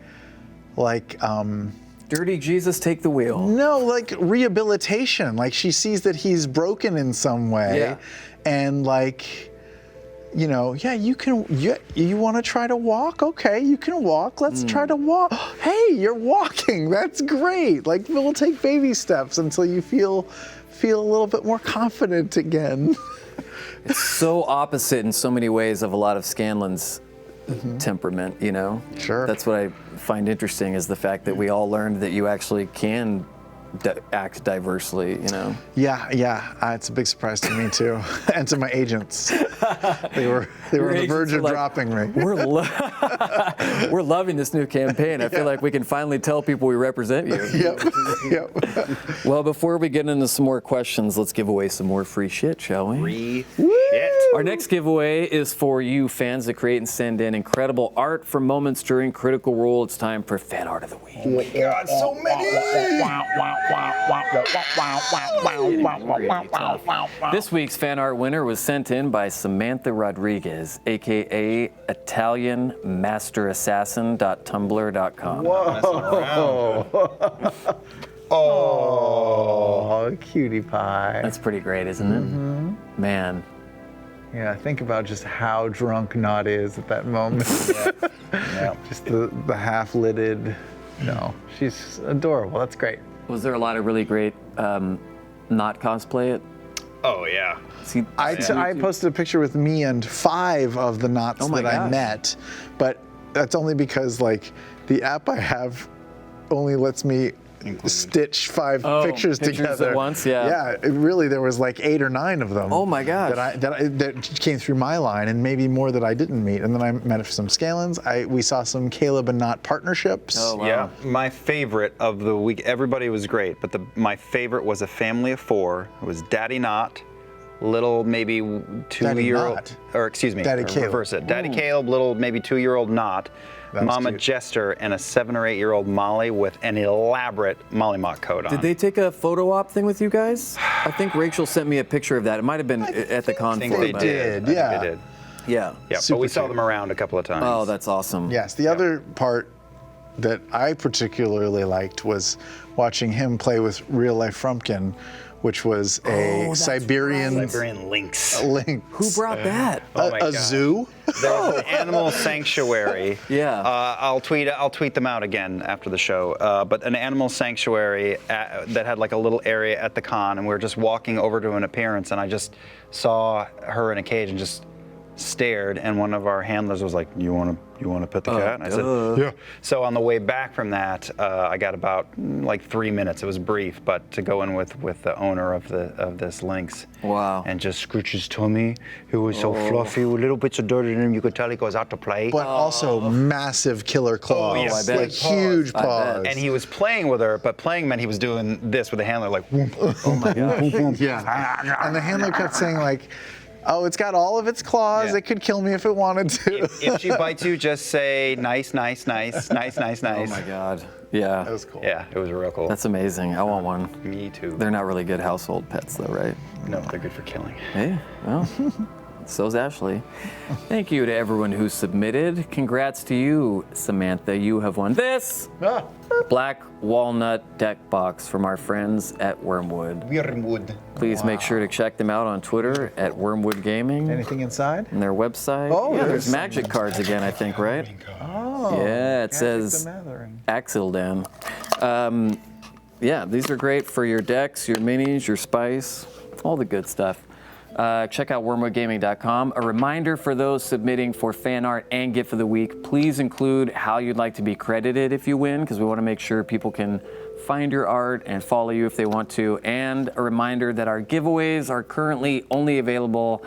like Dirty Jesus, take the wheel. no, like rehabilitation. Like she sees that he's broken in some way, and like, you want to try to walk? Okay, you can walk. Let's try to walk. Hey, you're walking. That's great. Like, we'll take baby steps until you feel a little bit more confident again. It's so opposite in so many ways of a lot of Scanlan's temperament, you know? Sure. That's what I find interesting, is the fact that we all learned that you actually can act diversely, you know? Yeah. It's a big surprise to me too, and to my agents. They were on the verge of dropping me. We're loving this new campaign. I feel like we can finally tell people we represent you. Yep. Well, before we get into some more questions, let's give away some more free shit, shall we? Free shit. Our next giveaway is for you fans that create and send in incredible art for moments during Critical Role. It's time for Fan Art of the Week. God, so many. This week's fan art winner was sent in by Samantha Rodriguez, aka ItalianMasterAssassin.tumblr.com. Oh, cutie pie. That's pretty great, isn't it? Man. Yeah, think about just how drunk Nott is at that moment. Yeah. Just the half-lidded. No, she's adorable. That's great. Was there a lot of really great not cosplay at? Oh yeah. See, I posted a picture with me and 5 of the Knotts my that I gosh. met, but that's only because like the app I have only lets me stitch 5 pictures together at once. Yeah. Yeah. Really, there was like 8 or 9 of them. Oh my gosh. That came through my line, and maybe more that I didn't meet. And then I met some Scalens. We saw some Caleb and Knott partnerships. Oh, wow. Yeah, my favorite of the week. Everybody was great, but my favorite was a family of 4. It was Daddy Knott, little maybe 2-year-old, Knott? or excuse me, Daddy Caleb. reverse it. Daddy Caleb, little maybe 2-year-old Knott, That's Mama cute. Jester, and a 7 or 8-year-old Molly with an elaborate Molly Mock coat on. Did they take a photo op thing with you guys? I think Rachel sent me a picture of that. It might have been at the con I think floor, they but- did. yeah. I think they did. Yeah. Yeah, but Super we saw cute. them around a couple of times. Oh, that's awesome. Yes, the other part that I particularly liked was watching him play with real life Frumpkin, which was a that's Siberian Siberian lynx. lynx. Who brought that? Oh my a God. zoo? There was an animal sanctuary. Yeah. I'll tweet them out again after the show. But an animal sanctuary that had like a little area at the con, and we were just walking over to an appearance, and I just saw her in a cage and just stared. And one of our handlers was like, "You want to pet the cat?" And I said, "Yeah." So on the way back from that, I got about like 3 minutes. It was brief, but to go in with the owner of this lynx. Wow. And just scratch his tummy. It was so fluffy, with little bits of dirt in him. You could tell he goes out to play. But also massive killer claws. Oh, yes. I bet. Like huge I bet. paws. And he was playing with her, but playing meant he was doing this with the handler, like, whoomp, Oh my gosh. yeah. And the handler kept saying like, "Oh, it's got all of its claws. Yeah. It could kill me if it wanted to." if she bites you, just say nice, nice, nice, nice, nice, Oh nice. my God. Yeah. That was cool. Yeah, it was real cool. That's amazing. I want one. Me too. They're not really good household pets, though, right? No, they're good for killing. Hey, well, so's Ashley. Thank you to everyone who submitted. Congrats to you, Samantha. You have won this Ah, Black Walnut deck box from our friends at Wormwood. Wormwood. Please make sure to check them out on Twitter at Wormwood Gaming anything inside? and their website. Oh, yeah, there's there's magic cards again, I think, right? Oh. Yeah, it says Axildan. Yeah, these are great for your decks, your minis, your spice, all the good stuff. Check out wormwoodgaming.com. A reminder for those submitting for fan art and gift of the week, please include how you'd like to be credited if you win, because we want to make sure people can find your art and follow you if they want to. And a reminder that our giveaways are currently only available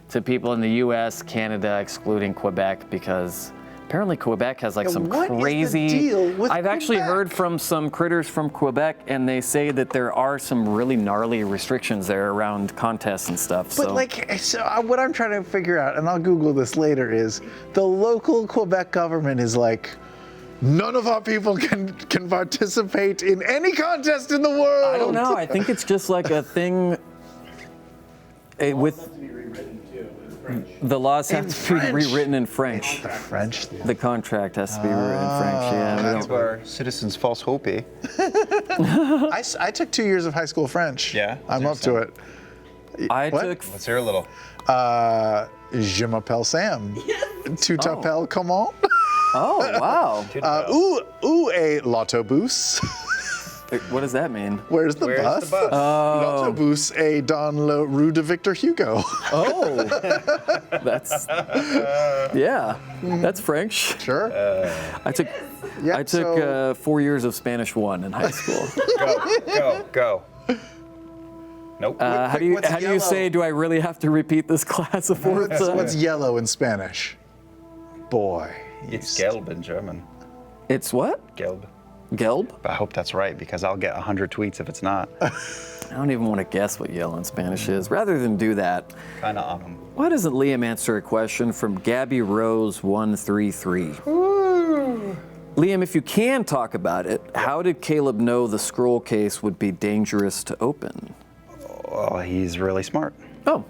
to people in the US, Canada, excluding Quebec, because apparently Quebec has like some what is the crazy. deal with I've actually Quebec? heard from some critters from Quebec, and they say that there are some really gnarly restrictions there around contests and stuff. But what I'm trying to figure out, and I'll Google this later, is the local Quebec government is like, none of our people can participate in any contest in the world. I don't know. I think it's just like a thing with the laws have to be French. rewritten in French. French. The contract has to be rewritten in French. Yeah, we That's don't- where citizens false hope. I took 2 years of high school French. Yeah? I'm up to it. I What? took. Let's hear a little. Je m'appelle Sam. Tu t'appelles comment? Oh wow! Où est l'autobus? What does that mean? Where's the Where's bus? the bus? L'autobus est dans la rue de Victor Hugo. Oh, that's yeah, that's French. Sure. I took Yeah, I took 4 years of Spanish 1 in high school. Go. Nope. How do you What's yellow? say? Do I really have to repeat this class of words? What's yellow in Spanish? Boy. It's gelb in German. It's what? Gelb. Gelb? I hope that's right, because I'll get 100 tweets if it's not. I don't even want to guess what yellow in Spanish is. Rather than do that, Kind of on them. why doesn't Liam answer a question from Gabby Rose 133? Liam, if you can talk about it, how did Caleb know the scroll case would be dangerous to open? Oh, he's really smart. Oh,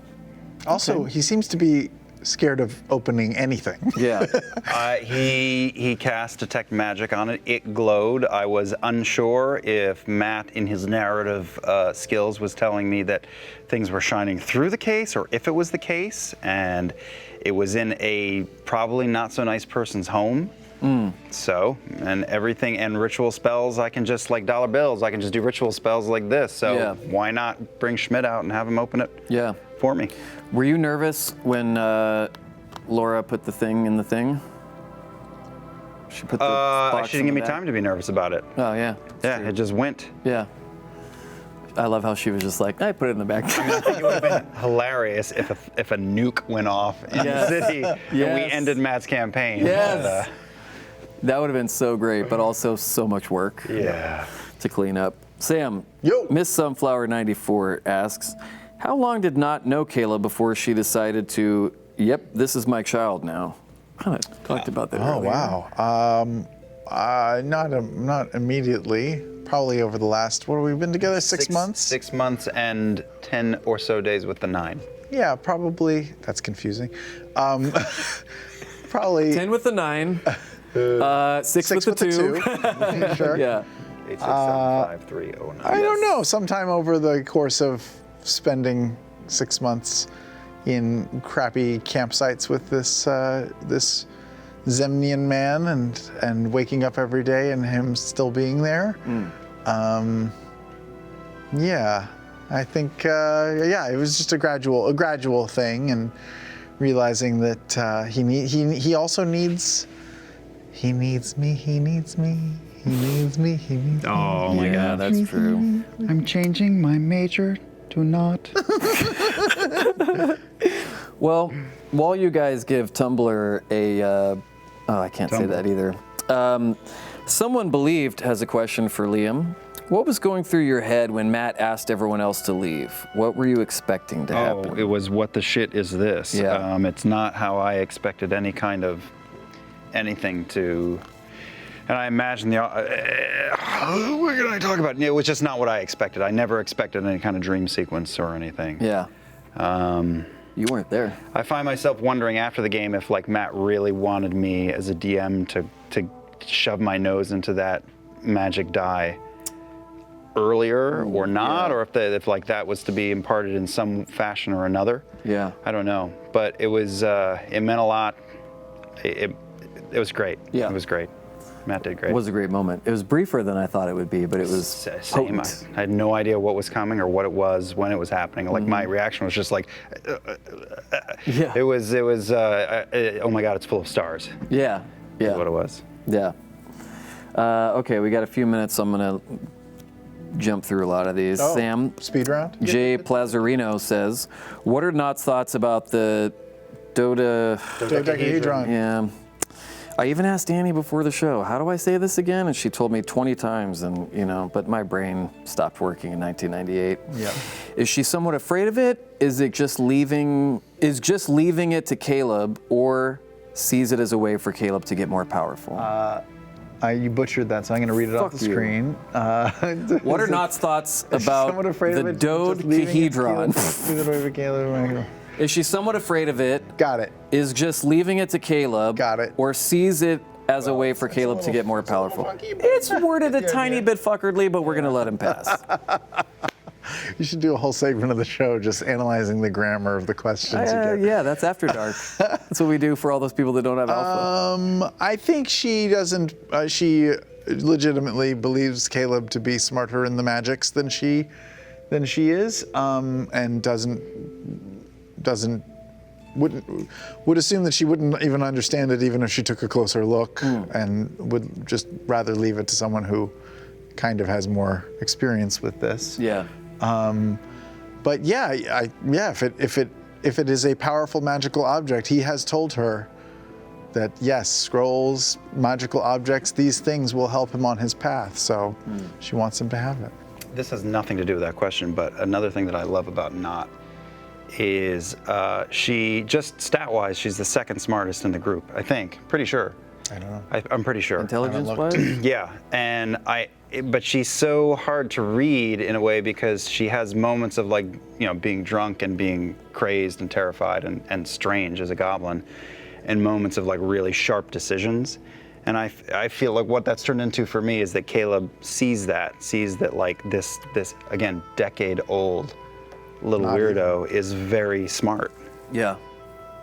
Also, he seems to be scared of opening anything. Yeah. He cast Detect Magic on it. It glowed. I was unsure if Matt, in his narrative skills, was telling me that things were shining through the case or if it was the case. And it was in a probably not so nice person's home. So, and everything, and ritual spells, I can just, like dollar bills, I can just do ritual spells like this. So Yeah. why not bring Schmidt out and have him open it Yeah. for me? Were you nervous when Laura put the thing in the thing? She put the box She didn't in give me the time to be nervous about it. bag? Oh, yeah. That's Yeah, true. it just went. Yeah. I love how she was just like, I put it in the back. It would have been hilarious if a nuke went off in Yes. the city and we Yes. ended Matt's campaign. Yes. That would have been so great, but also so much work Yeah. to clean up. Sam, Yo. Miss Sunflower 94 asks, how long did Not know Kayla before she decided to, yep, this is my child now? Kind of talked about that Oh earlier. wow. Not immediately. Probably over the last, what have we been together? 6 months? 6 months and 10 or so days with the 9. Yeah, probably. That's confusing. Probably 10 with the 9, 6 6 with the 2. Sure. Yeah. 8675309. I don't know. Sometime over the course of spending 6 months in crappy campsites with this this Zemnian man and waking up every day and him still being there. Yeah, I think it was just a gradual thing, and realizing that he also needs me. Oh my Yeah, God. that's true. I'm changing my major to not. Well, while you guys give Tumblr a, I can't say that either. Someone Believed has a question for Liam. What was going through your head when Matt asked everyone else to leave? What were you expecting to happen? Oh, it was what the shit is this? Yeah. It's not how I expected any kind of anything to. And I imagine what can I talk about? It was just not what I expected. I never expected any kind of dream sequence or anything. Yeah. You weren't there. I find myself wondering after the game if like Matt really wanted me as a DM to shove my nose into that magic die earlier or not, yeah. or if like that was to be imparted in some fashion or another. Yeah. I don't know, but it was it meant a lot. It was great. Yeah. It was great. Matt did great. It was a great moment. It was briefer than I thought it would be, but it was Same. potent. I had no idea what was coming or what it was when it was happening. Like my reaction was just like, Yeah. it was. Oh my God, it's full of stars. Yeah. Is Yeah. what it was. Yeah. Okay, we got a few minutes, so I'm gonna jump through a lot of these. Oh, Sam, speed round? Jay Plazarino says, what are Knott's thoughts about the Dodecahedron. Yeah. I even asked Annie before the show, how do I say this again? And she told me 20 times, and but my brain stopped working in 1998. Yeah. Is she somewhat afraid of it? Is just leaving it to Caleb, or sees it as a way for Caleb to get more powerful? You butchered that, so I'm going to read it off Fuck the you. screen. What are Knott's thoughts Somewhat about afraid of the it, just leaving it dodecahedron? to Caleb. Is she somewhat afraid of it? Got it. Is just leaving it to Caleb? Got it. Or sees it as a way for Caleb to get more powerful? It's worded a tiny bit fuckeredly, but we're going to let him pass. You should do a whole segment of the show just analyzing the grammar of the questions you get. Yeah, that's After Dark. That's what we do for all those people that don't have alpha. I think she doesn't. She legitimately believes Caleb to be smarter in the magics than she is, and would assume that she wouldn't even understand it even if she took a closer look, and would just rather leave it to someone who kind of has more experience with this. Yeah. But yeah, if it is a powerful magical object, he has told her that yes, scrolls, magical objects, these things will help him on his path. So she wants him to have it. This has nothing to do with that question, but another thing that I love about Knott is she, just stat-wise, she's the second smartest in the group, I think. Pretty sure. I don't know. I'm pretty sure. Intelligence looked. wise? Yeah, and but she's so hard to read in a way because she has moments of like, being drunk and being crazed and terrified and strange as a goblin, and moments of like really sharp decisions. And I feel like what that's turned into for me is that Caleb sees that like this again decade-old little weirdo is very smart, Yeah.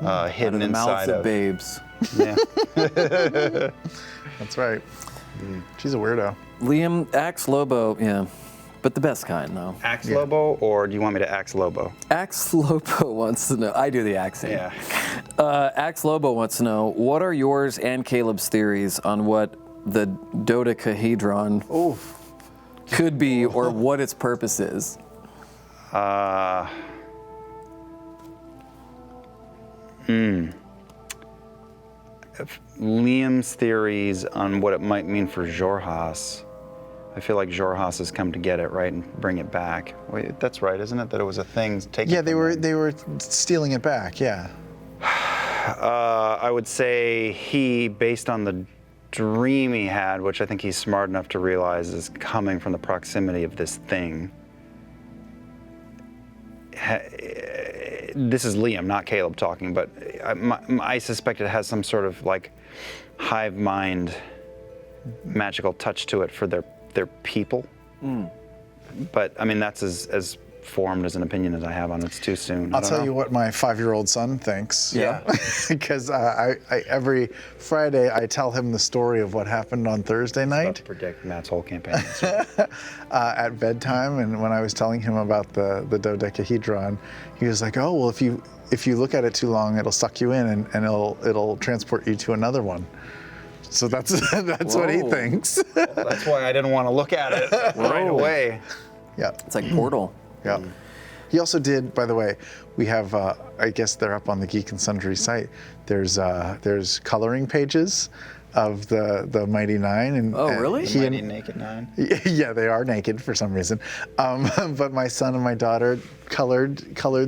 hidden Out of the mouths inside of babes. Yeah. That's right. She's a weirdo. Liam, Axe Lobo, yeah. But the best kind, though. Axe Lobo, or do you want me to Axe Lobo? Axe Lobo wants to know. I do the axing. Yeah. Axe Lobo wants to know, what are yours and Caleb's theories on what the dodecahedron could be or what its purpose is? Liam's theories on what it might mean for Xhorhas. I feel like Xhorhas has come to get it, right, and bring it back. Wait, that's right, isn't it? That it was a thing taken. Yeah, they from were them? stealing it back. Yeah. I would say he, based on the dream he had, which I think he's smart enough to realize is coming from the proximity of this thing. This is Liam, not Caleb talking, but I suspect it has some sort of like hive mind magical touch to it for their people. But I mean, that's as formed as an opinion as I have on it. It's too soon. I'll tell you what my 5-year-old son thinks. Yeah. Because I every Friday I tell him the story of what happened on Thursday About night to predict Matt's whole campaign. at bedtime. And when I was telling him about the dodecahedron, he was like, "Oh, well, if you look at it too long, it'll suck you in and it'll transport you to another one." So that's what he Whoa. thinks. That's why I didn't want to look at it right away. Yeah. It's like Portal. Yeah. He also did, by the way, we have, I guess they're up on the Geek and Sundry site. There's coloring pages of the Mighty Nine. And, Oh, really? He Mighty and, Naked Nine. yeah, they are naked for some reason. But my son and my daughter colored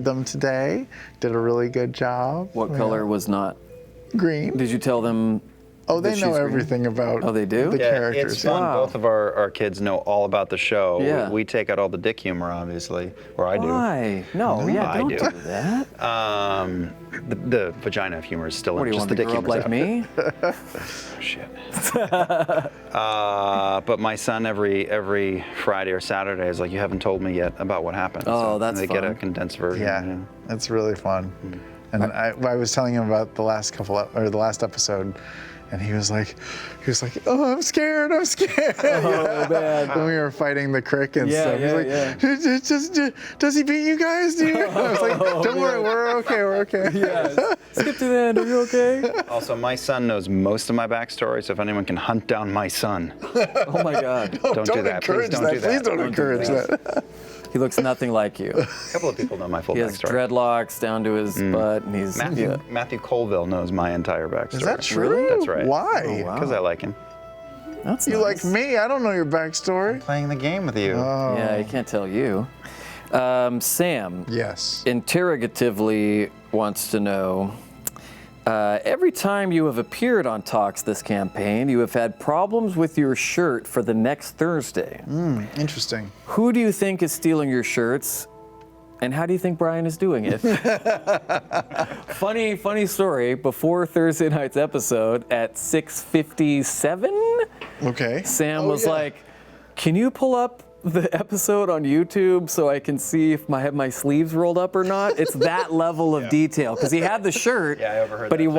them today. Did a really good job. What color was not? Green. Did you tell them? Oh, they that know she's green? everything about Oh, they do? the Yeah, characters. it's fun. Wow. Both of our kids know all about the show. Yeah. We take out all the dick humor, obviously, or I do. Why? No, yeah, I don't do. do that. The vagina of humor is still What do in. you Just want the to dick grow up humor's like out. me? Shit. But my son every Friday or Saturday is like, you haven't told me yet about what happened. Oh, So that's they get a fun. condensed version. Yeah, it's really fun. And I was telling him about the last episode, and he was like, "Oh, I'm scared. Oh, man. When we were fighting the crick and Yeah, stuff, yeah, he's like, "Does he beat you guys? Do you?" I was like, "Don't worry, we're okay. Yes. Skip to the end. Are you okay? Also, my son knows most of my backstory, so if anyone can hunt down my son, Oh my God. don't do that. Please encourage don't that. do that. Please don't encourage that. He looks nothing like you. A couple of people know my full He has backstory. dreadlocks down to his butt, and he's Matthew Colville knows my entire backstory. Is that true? Really? That's right. Why? Oh, wow. Because I like him. That's You nice. like me? I don't know your backstory. Playing the game with you. Yeah, he can't tell you. Sam, Yes. interrogatively wants to know, every time you have appeared on Talks this campaign, you have had problems with your shirt for the next Thursday. Interesting. Who do you think is stealing your shirts? And how do you think Brian is doing it? Funny story. Before Thursday night's episode at 6:57, Okay. Sam Oh, was yeah. like, "Can you pull up the episode on YouTube so I can see if I have my sleeves rolled up or not?" It's that level of detail because he had the shirt, Yeah, I overheard but that he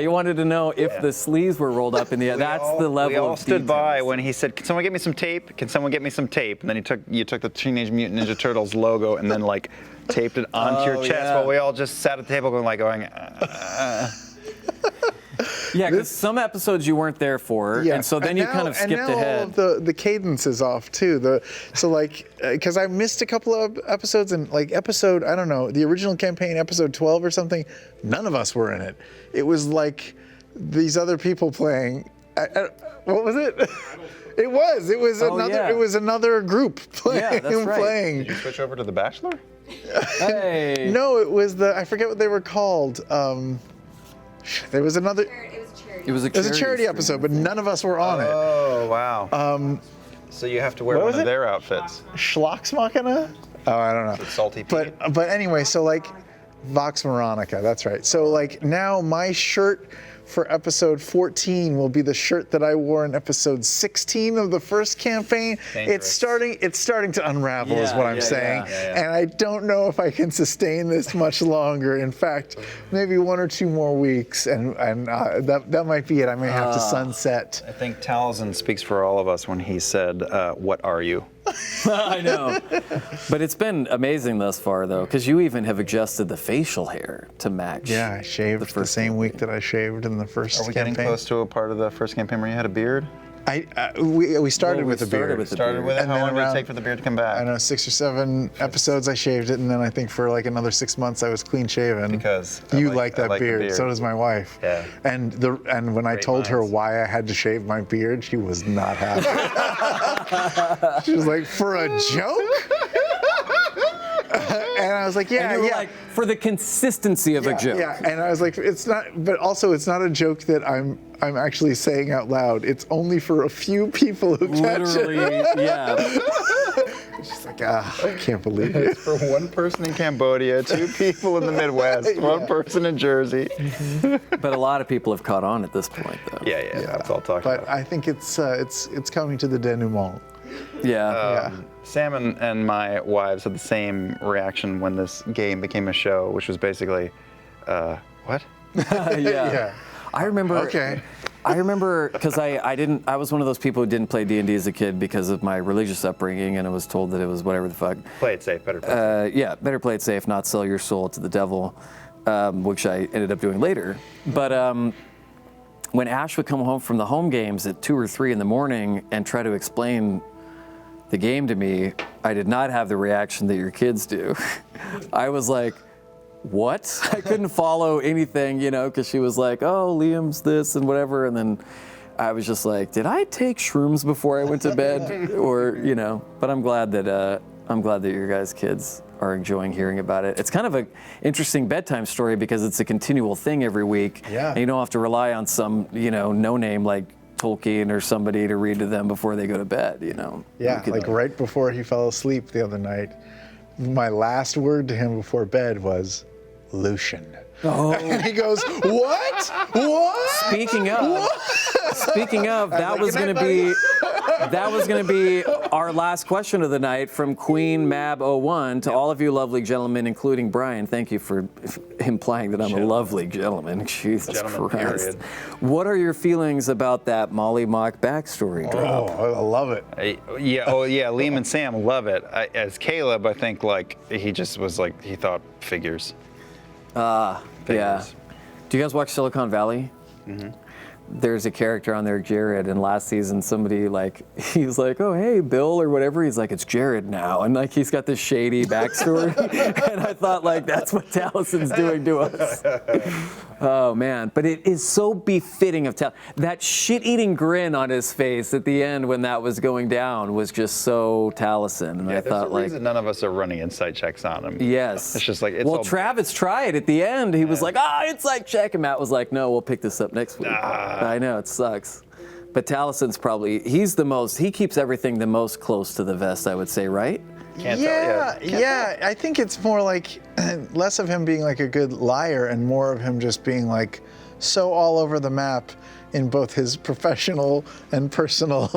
too. wanted to know if the sleeves were rolled up in the. That's the level We all of stood detail. by when he said, "Can someone get me some tape? Can someone get me some tape?" And then you took the Teenage Mutant Ninja Turtles logo and then like taped it onto your Oh, chest yeah. while we all just sat at the table going. Yeah, because some episodes you weren't there for, and so then you kind of skipped and now ahead. all of the cadence is off too. Because I missed a couple of episodes and like episode, I don't know, the original campaign, episode 12 or something, none of us were in it. It was like these other people playing. What was it? It was Oh, another. yeah. It was another group playing. Yeah, that's right. playing. Did you switch over to The Bachelor? Hey. No, it was I forget what they were called. There was another. It was It was a It was a charity stream, episode, I but think. none of us were on it. Oh wow. So you have to wear what one was of it? their outfits. Schlocksmachina? Oh, I don't know. Salty Pete. But anyway, so like Vox Veronica, that's right. So like now my shirt for episode 14 will be the shirt that I wore in episode 16 of the first campaign. Dangerous. It's starting to unravel is Yeah, what I'm yeah, saying. yeah. And I don't know if I can sustain this much longer. In fact, maybe 1 or 2 more weeks and that might be it. I may have to sunset. I think Taliesin speaks for all of us when he said, "What are you?" I know. But it's been amazing thus far, though, because you even have adjusted the facial hair to match. Yeah, I shaved the first same week campaign. that I shaved in the first Are we campaign. getting close to a part of the first campaign where you had a beard? We started Well, with we a started beard. with the Started beard. with it. And How then long did it around- take for the beard to come back? I know 6 or 7 episodes I shaved it, and then I think for like another 6 months I was clean shaven. Because I you like- like I that like the beard. beard. So does my wife. Yeah. And when I Great told her minds. why I had to shave my beard, she was not happy. She was like, "For a joke?" And I was like, "Yeah, And you were yeah." like, for the consistency of a joke. Yeah, and I was like, it's not, but also it's not a joke that I'm actually saying out loud. It's only for a few people who catch Literally, it. yeah. She's like, I can't believe it. For one person in Cambodia, 2 people in the Midwest, 1 person in Jersey. But a lot of people have caught on at this point, though. Yeah, that's all talking But about. I think it's coming to the denouement. Yeah. Sam and my wives had the same reaction when this game became a show, which was basically, what? Yeah. I remember. Okay. I remember because I was one of those people who didn't play D&D as a kid because of my religious upbringing, and I was told that it was whatever the fuck. Play it safe, better play it safe. Yeah, better play it safe, not sell your soul to the devil, which I ended up doing later. But when Ash would come home from the home games at 2 or 3 in the morning and try to explain the game to me, I did not have the reaction that your kids do. I was like, what? I couldn't follow anything, because she was like, oh, Liam's this and whatever. And then I was just like, did I take shrooms before I went to bed? Or, but I'm glad that your guys' kids are enjoying hearing about it. It's kind of an interesting bedtime story because it's a continual thing every week. Yeah. And you don't have to rely on some, no name like Tolkien or somebody to read to them before they go to bed, Yeah, You could- like right before he fell asleep the other night, my last word to him before bed was Lucian. Oh. And he goes, what? What? Speaking of, that was going to be our last question of the night from Queen Mab 01 to all of you lovely gentlemen, including Brian. Thank you for implying that I'm a lovely gentleman. Jesus Gentleman, Christ. period. What are your feelings about that Molly Mock backstory drop? Oh, I love it. Liam and Sam love it. As Caleb, I think he just was he thought figures. Yeah. Figures. Do you guys watch Silicon Valley? Mm-hmm. There's a character on there, Jared, and last season somebody he's like, oh, hey, Bill or whatever. He's like, it's Jared now. And he's got this shady backstory. And I thought that's what Talison's doing to us. Oh, man. But it is so befitting of that shit-eating grin on his face at the end when that was going down was just so Taliesin. And I There's thought a reason none of us are running insight checks on him. yes. It's just it's well, all- Travis tried at the end. He was like, insight check. And Matt was like, no, we'll pick this up next week. I know, it sucks. But Talison's he keeps everything the most close to the vest, I would say, right? Can't tell. Yeah. I think it's more less of him being a good liar and more of him just being so all over the map in both his professional and personal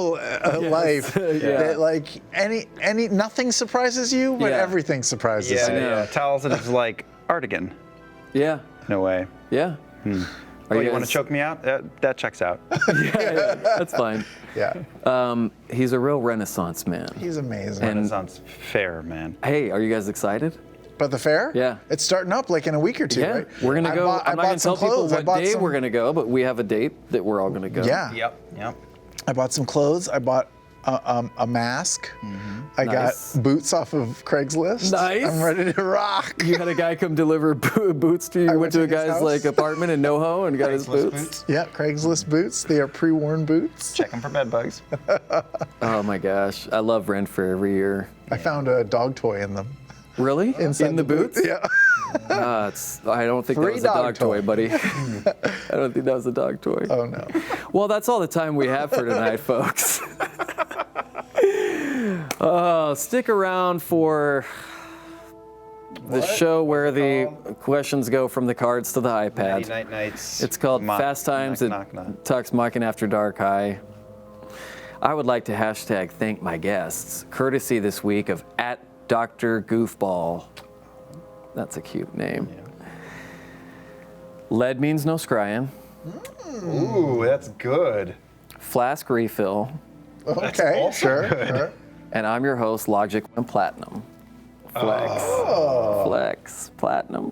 life Yeah. that nothing surprises you, but Yeah. everything surprises you. Yeah. Taliesin is like Artigan Yeah. in a way. Yeah. Are You want guys- to choke me out? That checks out. yeah, that's fine. Yeah. He's a real Renaissance man. He's amazing. Renaissance fair, man. Hey, are you guys excited? But the fair? Yeah. It's starting up in a week or two, Yeah. right? We're going to go. I'm not going to tell people what day we're going to go, but we have a date that we're all going to go. Yeah. Yep. I bought some clothes. I bought a mask. I Nice. got boots off of Craigslist. Nice. I'm ready to rock. You had a guy come deliver boots to you. You went to a went to his guy's house. apartment in NoHo and got his boots. Yeah, Craigslist boots. They are pre-worn boots. Check them for bed bugs. Oh my gosh, I love Rent Fair every year. I found a dog toy in them. Really? Inside In the boots? Yeah. I don't think that Free was a dog dog toy, toy. buddy. I don't think that was a dog toy. Oh no. Well, that's all the time we have for tonight, folks. Stick around for the show where the questions go from the cards to the iPad. Night nights. It's called Fast Times at Tux Machina After Dark High. I would like to hashtag thank my guests, courtesy this week of @Dr. Goofball. That's a cute name. Yeah. Lead means no scrying. Ooh, that's good. Flask refill. Okay, also sure. good. Sure. And I'm your host, Logic and Platinum. Flex. Flex. Platinum.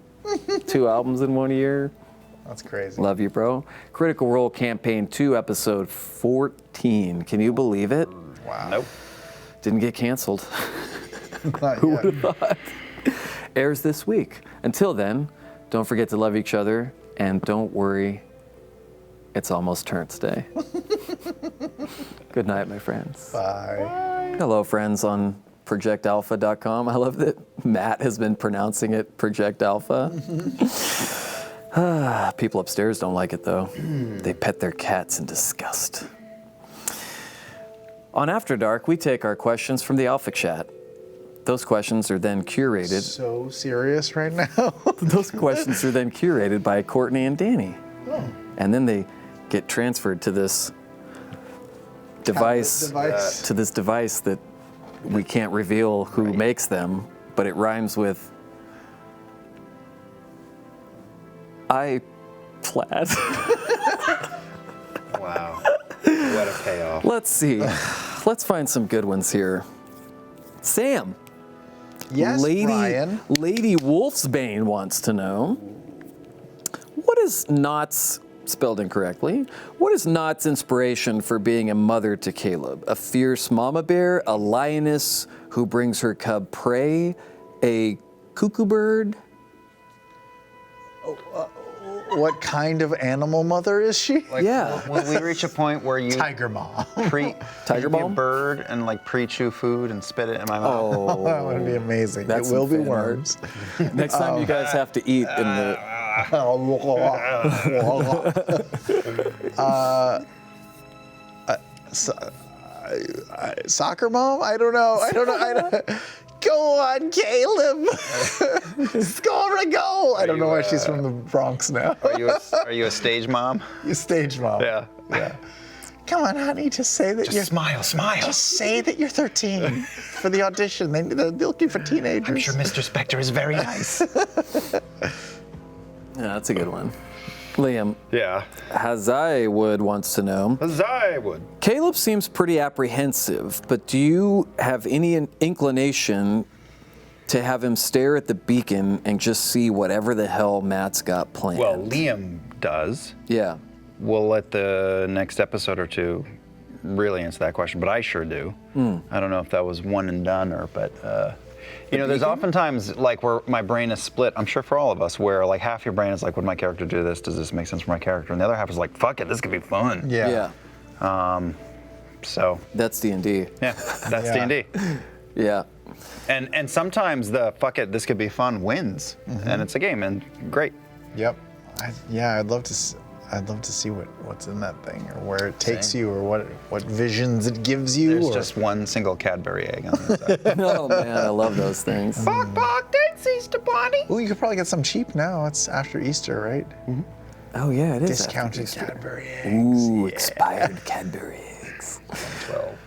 2 albums in 1 year. That's crazy. Love you, bro. Critical Role Campaign 2, episode 14. Can you believe it? Wow. Nope. Didn't get canceled. Not Who yet. would have thought? Airs this week. Until then, don't forget to love each other, and don't worry, it's almost Turns Day. Good night, my friends. Bye. Hello, friends on projectalpha.com. I love that Matt has been pronouncing it Project Alpha. People upstairs don't like it, though. They pet their cats in disgust. On After Dark, we take our questions from the Alpha Chat. Those questions are then curated. So serious right now. Those questions are then curated by Courtney and Danny. And then they get transferred to this device, Device. that we can't reveal who makes them, but it rhymes with plaid. Wow. What a payoff. Let's see. Let's find some good ones here. Sam. Yes, Brian. Lady Wolfsbane wants to know, what is Knott's, spelled incorrectly, what is Knott's inspiration for being a mother to Caleb? A fierce mama bear, a lioness who brings her cub prey, a cuckoo bird? What kind of animal mother is she? Like, Yeah. Will we reach a point where you Tiger mom. Tiger feed me a balm? bird and like pre-chew food and spit it in my mouth? Oh, That would be amazing. That's It will some be fan art. worms. Next time you guys have to eat in the... Soccer mom? I don't know. Go on, Caleb. Score a goal. I don't know why she's from the Bronx now. Are you a stage mom? You stage mom. Yeah. Yeah. Come on, honey, just say that you're. Smile. Just say that you're 13 for the audition. They're looking for teenagers. I'm sure Mr. Spector is very nice. Yeah, that's a good one. Liam, Yeah. Hazaiwood wants to know, As I would. Caleb seems pretty apprehensive, but do you have any inclination to have him stare at the beacon and just see whatever the hell Matt's got planned? Well, Liam does. Yeah. We'll let the next episode or two really answer that question, but I sure do. I don't know if that was one and done or, but you know, there's oftentimes like where my brain is split. I'm sure for all of us, where like half your brain is like, would my character do this? Does this make sense for my character? And the other half is like, fuck it, this could be fun. Yeah. So That's D&D. yeah, that's Yeah. D&D. Yeah. And sometimes the fuck it, this could be fun wins, and it's a game, and great. Yep. I'd love to. I'd love to see what's in that thing, or where it takes Same. you, or what visions it gives you. There's or- just one single Cadbury egg on the inside. Oh man, I love those things. Bark, bark, thanks, Easter Bunny. Ooh, you could probably get some cheap now. It's after Easter, right? Oh yeah, it is. Discounted after Easter. Cadbury eggs. Ooh, expired Cadbury eggs. 12.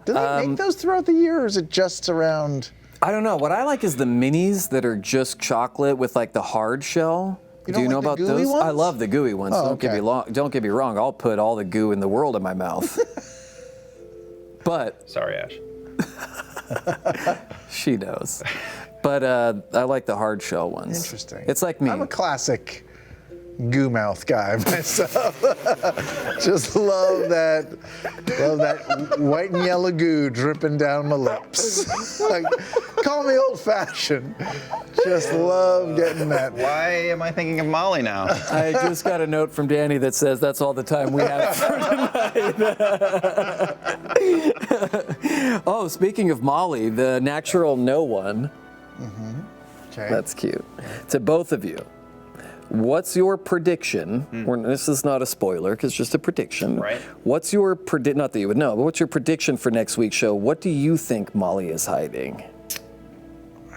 Do they make those throughout the year, or is it just around? I don't know. What I like is the minis that are just chocolate with like the hard shell. You Do you don't know like about the gooey those? I ones? love the gooey ones. Oh, Don't get me wrong. I'll put all the goo in the world in my mouth. But Sorry, Ash. she knows. But I like the hard shell ones. Interesting. It's like me. I'm a classic goo mouth guy myself. Just love that white and yellow goo dripping down my lips. Like, call me old fashioned. Just love getting that. Why am I thinking of Molly now? I just got a note from Danny that says that's all the time we have for tonight. Oh, speaking of Molly, the natural no one Okay. That's cute. To both of you, what's your prediction? This is not a spoiler, because it's just a prediction. Right. What's your not that you would know, but what's your prediction for next week's show? What do you think Molly is hiding?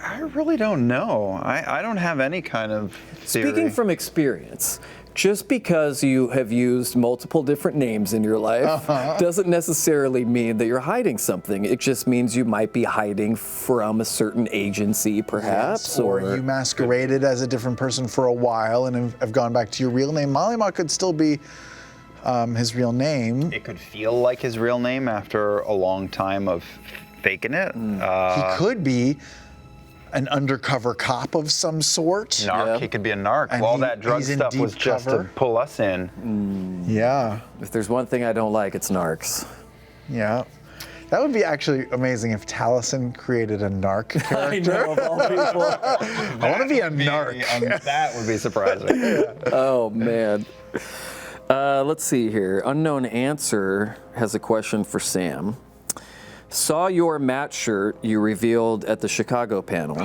I really don't know. I don't have any kind of theory. Speaking from experience, just because you have used multiple different names in your life doesn't necessarily mean that you're hiding something. It just means you might be hiding from a certain agency, perhaps. Or you masqueraded as a different person for a while and have gone back to your real name. Molly could still be his real name. It could feel like his real name after a long time of faking it. He could be an undercover cop of some sort. Narc. Yeah. He could be a narc. And All that drug he's in stuff deep was just to cover. pull us in. Yeah, If there's one thing I don't like, it's narcs. yeah. That would be actually amazing if Taliesin created a narc character. I know, of all people. I want to be a narc. That would be surprising. Oh, man. Let's see here. Unknown Answer has a question for Sam. Saw your Matt shirt you revealed at the Chicago panel.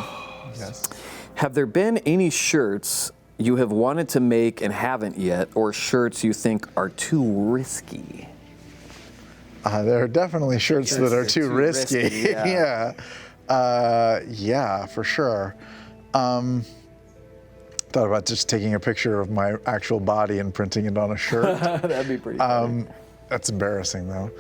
Yes. Have there been any shirts you have wanted to make and haven't yet, or shirts you think are too risky? There are definitely shirts that are too risky. yeah. Yeah, for sure. Thought about just taking a picture of my actual body and printing it on a shirt. That'd be pretty funny. That's embarrassing, though.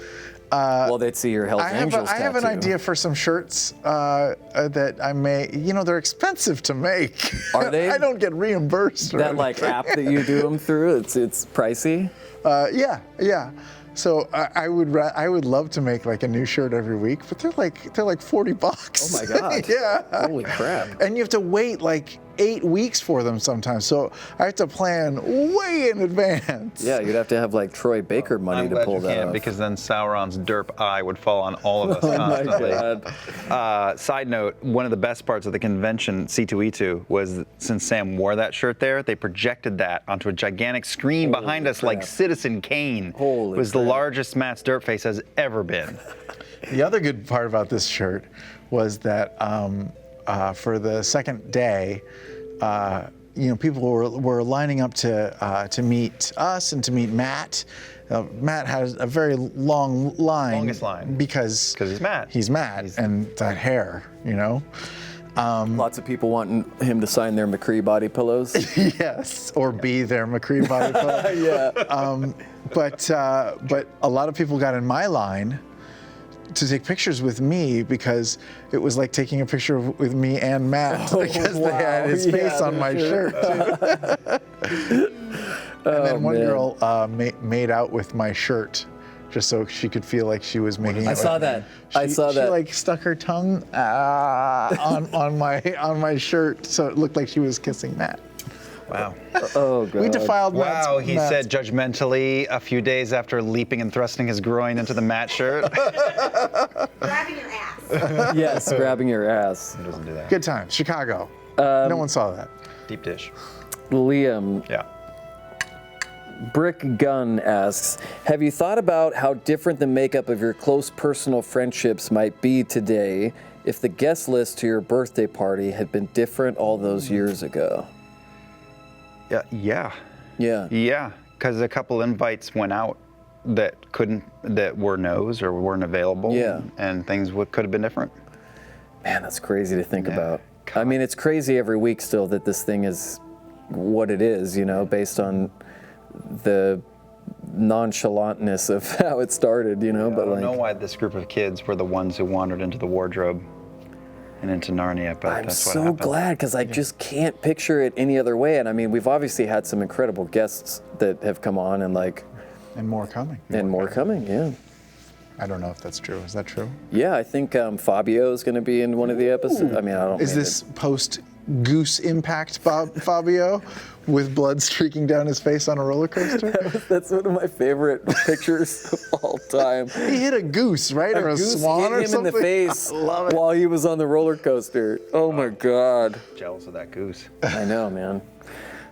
Well, they'd see your Hells Angels I have an tattoo. idea for some shirts that I may. They're expensive to make. Are they? I don't get reimbursed. or That like app that you do them through, it's pricey. Yeah. So I would love to make like a new shirt every week, but they're like $40. Oh my God. Yeah. Holy crap. And you have to wait like 8 weeks for them sometimes. So I have to plan way in advance. Yeah, you'd have to have like Troy Baker money I'm to glad pull you that can't, off. because then Sauron's derp eye would fall on all of us Oh my constantly. God. Side note, one of the best parts of the convention, C2E2, was that since Sam wore that shirt there, they projected that onto a gigantic screen behind us like crap. Citizen Kane. Holy It was crap. the largest Matt's dirt face has ever been. The other good part about this shirt was that for the second day, people were lining up to meet us and to meet Matt. Matt has a very long line. Longest line. Because he's Matt. He's Matt, and that hair, Lots of people wanting him to sign their McCree body pillows. Yes, or be their McCree body pillow. Yeah. But a lot of people got in my line to take pictures with me because it was like taking a picture with me and Matt because they had his face on my shirt. And then one girl made out with my shirt just so she could feel like she was making I out saw with me. that. I saw She that. like stuck her tongue on my shirt so it looked like she was kissing Matt. Wow. Oh, God. We defiled Matt's. Wow, he Matt's- said judgmentally a few days after leaping and thrusting his groin into the Matt shirt. Grabbing your ass. Yes, grabbing your ass. He doesn't do that. Good time, Chicago. No one saw that. Deep dish. Liam, Yeah. Brick Gun asks, have you thought about how different the makeup of your close personal friendships might be today if the guest list to your birthday party had been different all those years ago? Yeah. Yeah. Yeah, because a couple invites went out that were no's or weren't available. Yeah. And things could have been different. Man, that's crazy to think about. I mean, it's crazy every week still that this thing is what it is, based on the nonchalantness of how it started, but I don't like, know why this group of kids were the ones who wandered into the wardrobe and into Narnia, but I'm that's what so happened. glad because I just can't picture it any other way. And I mean, we've obviously had some incredible guests that have come on and more coming. more coming. Yeah. I don't know if that's true. Is that true? Yeah, I think Fabio is going to be in one of the episodes. I mean, I don't. Is this post Goose Impact Fabio with blood streaking down his face on a roller coaster? That's one of my favorite pictures of all time. He hit a goose, right? Or a Goose swan hit or him something? in the face Love it. while he was on the roller coaster. Oh my God. Jealous of that goose. I know, man.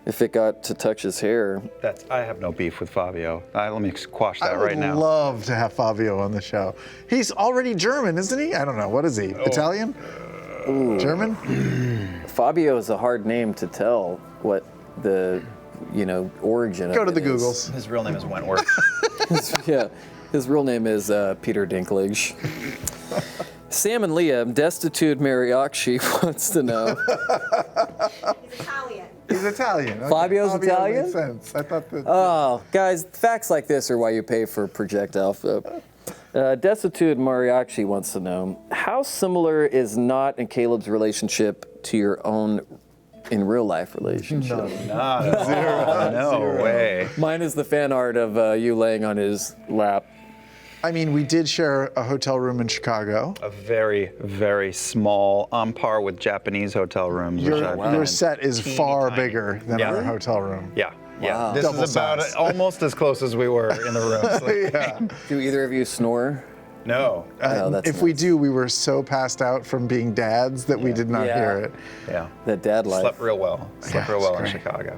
If it got to touch his hair. I have no beef with Fabio. Let me quash that I would right now. love to have Fabio on the show. He's already German, isn't he? I don't know. What is he? Italian? German? Fabio is a hard name to tell what the, origin Go of to the it is. Googles. His real name is Wentworth. Yeah, his real name is Peter Dinklage. Sam and Liam, destitute Mariachi wants to know. He's Italian. He's Italian. Okay. Fabio's Fabio Italian? Makes sense. I thought that. Oh, guys, facts like this are why you pay for Project Alpha. Destitute Mariachi wants to know, how similar is Not and Caleb's relationship to your own in real life relationship? No way. Mine is the fan art of you laying on his lap. I mean, we did share a hotel room in Chicago. A very, very small, on par with Japanese hotel rooms. which I've Your been set is teeny far tiny. bigger than Yeah. our hotel room. Yeah. Yeah. Wow. This Double is about size. almost as close as we were in the room. It's like, Yeah. Do either of you snore? no. Oh, that's If we nice. do, we were so passed out from being dads that we did not Yeah. hear it. Yeah. That dad life. Slept real well. Slept real it's well in great. Chicago.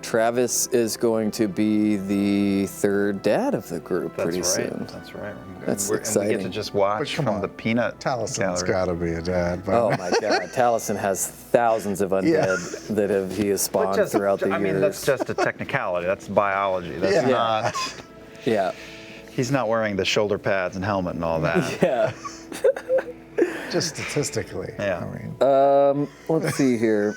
Travis is going to be the third dad of the group That's pretty right. soon. That's right. That's And we get exciting. to just But watch come from on. the peanut Taliesin's gallery. got to be a dad. But Oh my God, Taliesin has thousands of undead that he has spawned Just- throughout the years. I mean, that's just a technicality. That's biology. That's Yeah. not. Yeah, He's not wearing the shoulder pads and helmet and all that. yeah. just statistically. Yeah. I mean, Let's see here.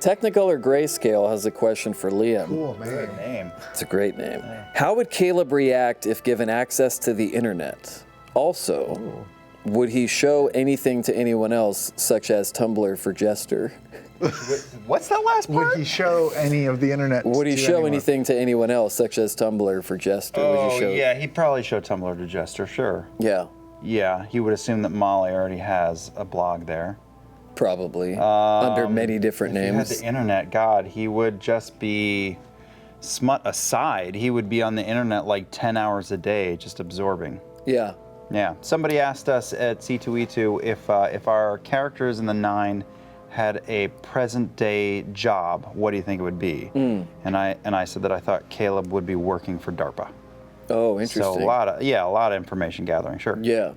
Technicolor Grayscale has a question for Liam. cool name. Name. It's a great name. How would Caleb react if given access to the internet? Also, would he show anything to anyone else, such as Tumblr for Jester? What's that last part? Would he show any of the internet? Would he to show anyone? anything to anyone else, such as Tumblr for Jester? Would Oh, you show? yeah, he'd probably show Tumblr to Jester, sure. Yeah, Yeah, he would assume that Molly already has a blog there. probably under many different If he had names. the internet, God, he would just be smut aside. He would be on the internet like 10 hours a day, just absorbing. Yeah. Yeah. Somebody asked us at C2E2 if our characters in the 9 had a present day job, what do you think it would be? And I said that I thought Caleb would be working for DARPA. Oh, interesting. So a lot of information gathering, sure. Yeah.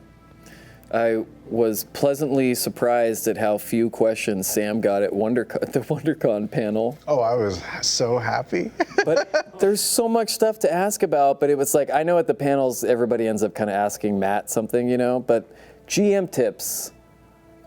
I was pleasantly surprised at how few questions Sam got at the WonderCon panel. Oh, I was so happy. But there's so much stuff to ask about, but it was like, I know at the panels, everybody ends up kind of asking Matt something, but GM tips.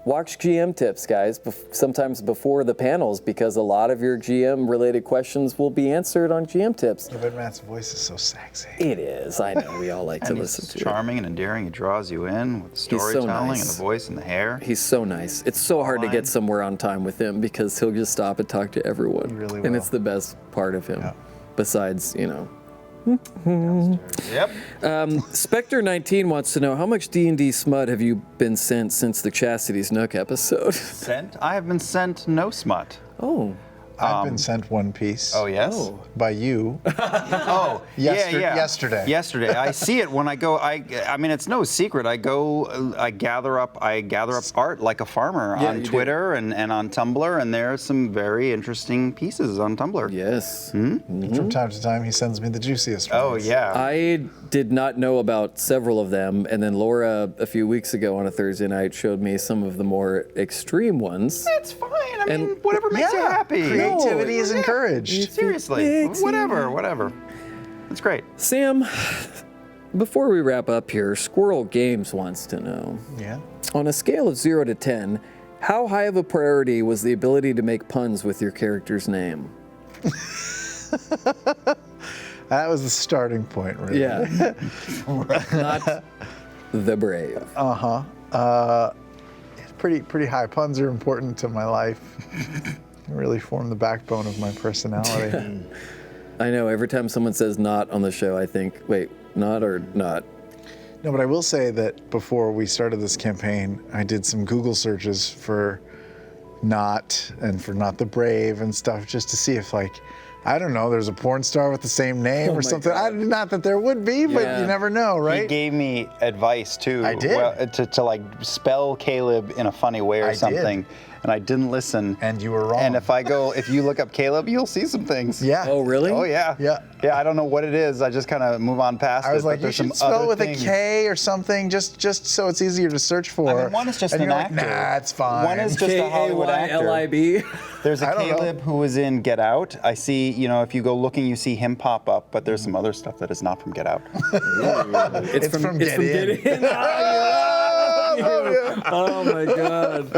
Watch GM tips, guys, sometimes before the panels, because a lot of your GM-related questions will be answered on GM tips. But Matt's voice is so sexy. It is. I know. We all like to And listen he's to it. charming and endearing. He draws you in with the He's so storytelling nice. and the voice and the hair. He's so nice. It's so hard to Fine. get somewhere on time with him because he'll just stop and talk to everyone. He really And will. it's the best part of him. Yeah. Besides, Yep. Spectre19 wants to know, how much D&D smut have you been sent since the Chastity's Nook episode? Sent? I have been sent no smut. Oh. I've been sent one piece. Oh, yes? Oh. By you. Oh, Yesterday. Yesterday. I see it when I go. I mean, it's no secret. I go. I gather up art like a farmer Yeah, on you do. Twitter and on Tumblr, and there are some very interesting pieces on Tumblr. Yes. From time to time, he sends me the juiciest ones. Oh yeah. I did not know about several of them, and then Laura, a few weeks ago on a Thursday night, showed me some of the more extreme ones. It's fine. I mean, And- whatever makes you happy. Creativity is encouraged. Seriously. Makes Whatever. It's great. Sam, before we wrap up here, Squirrel Games wants to know, Yeah. on a scale of 0 to 10, how high of a priority was the ability to make puns with your character's name? That was the starting point, really. Yeah. Not the brave. Pretty high. Puns are important to my life. They really form the backbone of my personality. I know, every time someone says not on the show, I think, wait, not or not? No, but I will say that before we started this campaign, I did some Google searches for not and for not the brave and stuff, just to see if I don't know, there's a porn star with the same name Oh or my something. God. Not that there would be, but Yeah. you never know, right? He gave me advice too. I did. Well, to like spell Caleb in a funny way or I did. something, and I didn't listen. And you were wrong. And if you look up Caleb, you'll see some things. Yeah. Oh, really? Oh yeah. Yeah. Yeah. I don't know what it is. I just kind of move on past it. I was but like, you there's some should spell other it with things. a K or something, just so it's easier to search for. I mean, one is just and an you're actor. Like, nah, it's fine. One is just a Hollywood actor. K-A-Y-L-I-B. There's a I don't know. Caleb who was in Get Out. I see, if you go looking, you see him pop up, but there's some other stuff that is not from Get Out. It's from Get In. Oh my God.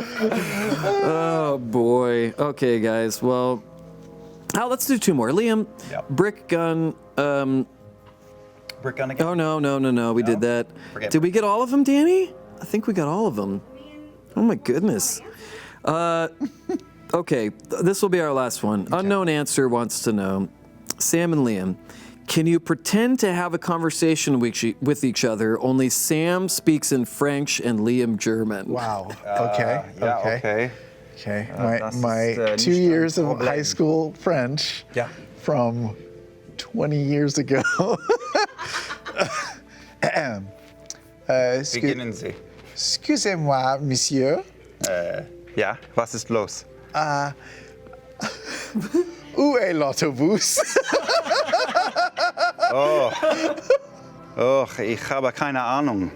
Oh boy. Okay, guys. Well, let's do 2 more. Liam, Yep. brick gun. Brick gun again? Oh no. We did that. Forget Did we get all of them, Danny? I think we got all of them. Oh my goodness. Okay, this will be our last one. Unknown answer wants to know, Sam and Liam, can you pretend to have a conversation with each other, only Sam speaks in French and Liam German? Wow. Okay. Yeah, okay. Okay. das My ist, 2 nicht years ein of high Problem. school French Yeah. from 20 years ago. Beginnen Sie. Excusez-moi, monsieur. Ja, was ist los? Où est l'autobus? Och, ich habe keine Ahnung.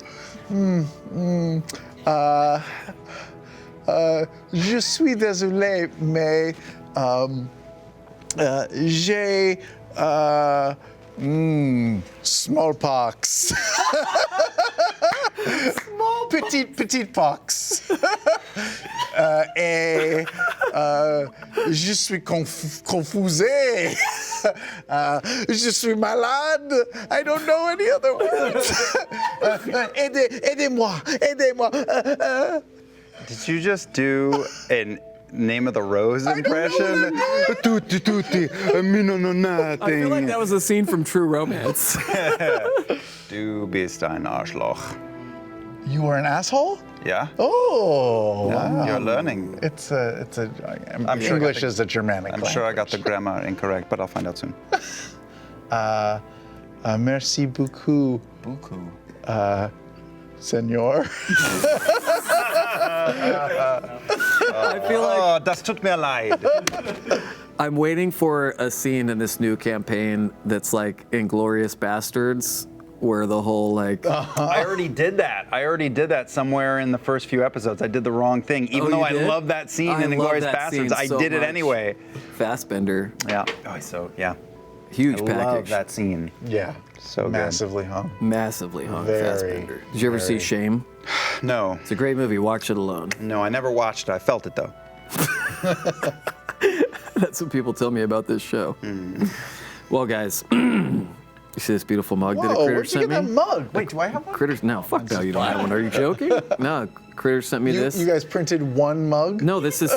Je suis désolé, mais j'ai smallpox. Petite pox. Et je suis confusé. Je suis malade. I don't know any other words. Aidez-moi. Did you just do a Name of the Rose impression? Tutti, tutti, mi non ho I feel like nothing. that was a scene from True Romance. Du bist ein Arschloch. You were an asshole? Yeah? Oh, Yeah, wow. you're learning. It's a. I'm sure I got English the- is a Germanic. I'm sure I got the grammar incorrect, but I'll find out soon. Merci beaucoup, Buku. senor. I feel like Oh, das tut mir leid. I'm waiting for a scene in this new campaign that's like Inglorious Bastards, where the whole like I already did that somewhere in the first few episodes. I did the wrong thing. Even Oh, though you I did? love that scene I in love Inglourious that Bastards, scene I so did it much. anyway. Fassbender, Yeah. Oh, so yeah. huge I package, love that scene. Yeah. So good. massively hung. massively hung Very, Fassbender. Did you ever see very- Shame? No, It's a great movie. Watch it alone. no, I never watched it. I felt it though. That's what people tell me about this show. Well, guys, you see this beautiful mug that a Whoa, critter where'd you sent get me? that mug? Wait, do I have one? Critters? No, fuck no, you don't have one. Are you joking? No, Critter sent me this. You guys printed one mug? No, this is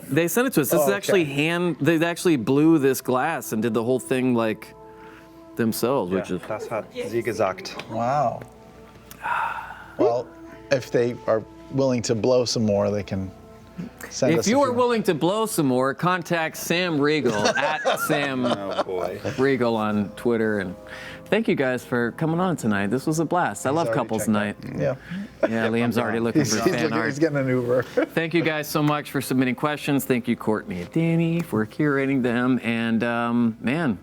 they sent it to us. This is Oh, actually okay. they actually blew this glass and did the whole thing like themselves, which is Das hat sie gesagt. Wow. Well, if they are willing to blow some more, they can send us if a you are few. willing to blow some more, contact Sam Regal at Sam Oh boy. Regal on Twitter. And thank you guys for coming on tonight. This was a blast. I love already couples checked night. Yeah. Yeah, Liam's already looking He's, for he's, fan looking, art. he's getting an Uber. Thank you guys so much for submitting questions. Thank you, Courtney and Danny, for curating them. And man,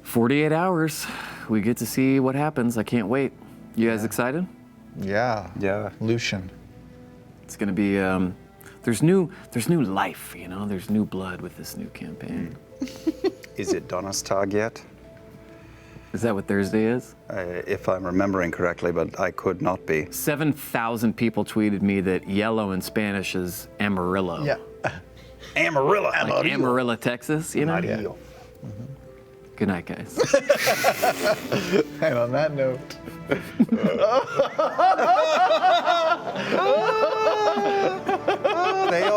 48 hours. We get to see what happens. I can't wait. You guys excited? Yeah. Yeah. Lucian. It's gonna be. There's new life. You know, there's new blood with this new campaign. Is it Donnerstag yet? Is that what Thursday is? If I'm remembering correctly, but I could not be. 7,000 people tweeted me that yellow in Spanish is Amarillo. Yeah. Amarillo. Like Amarillo, Texas. You know. Amarillo. Good night, guys. And on that note. They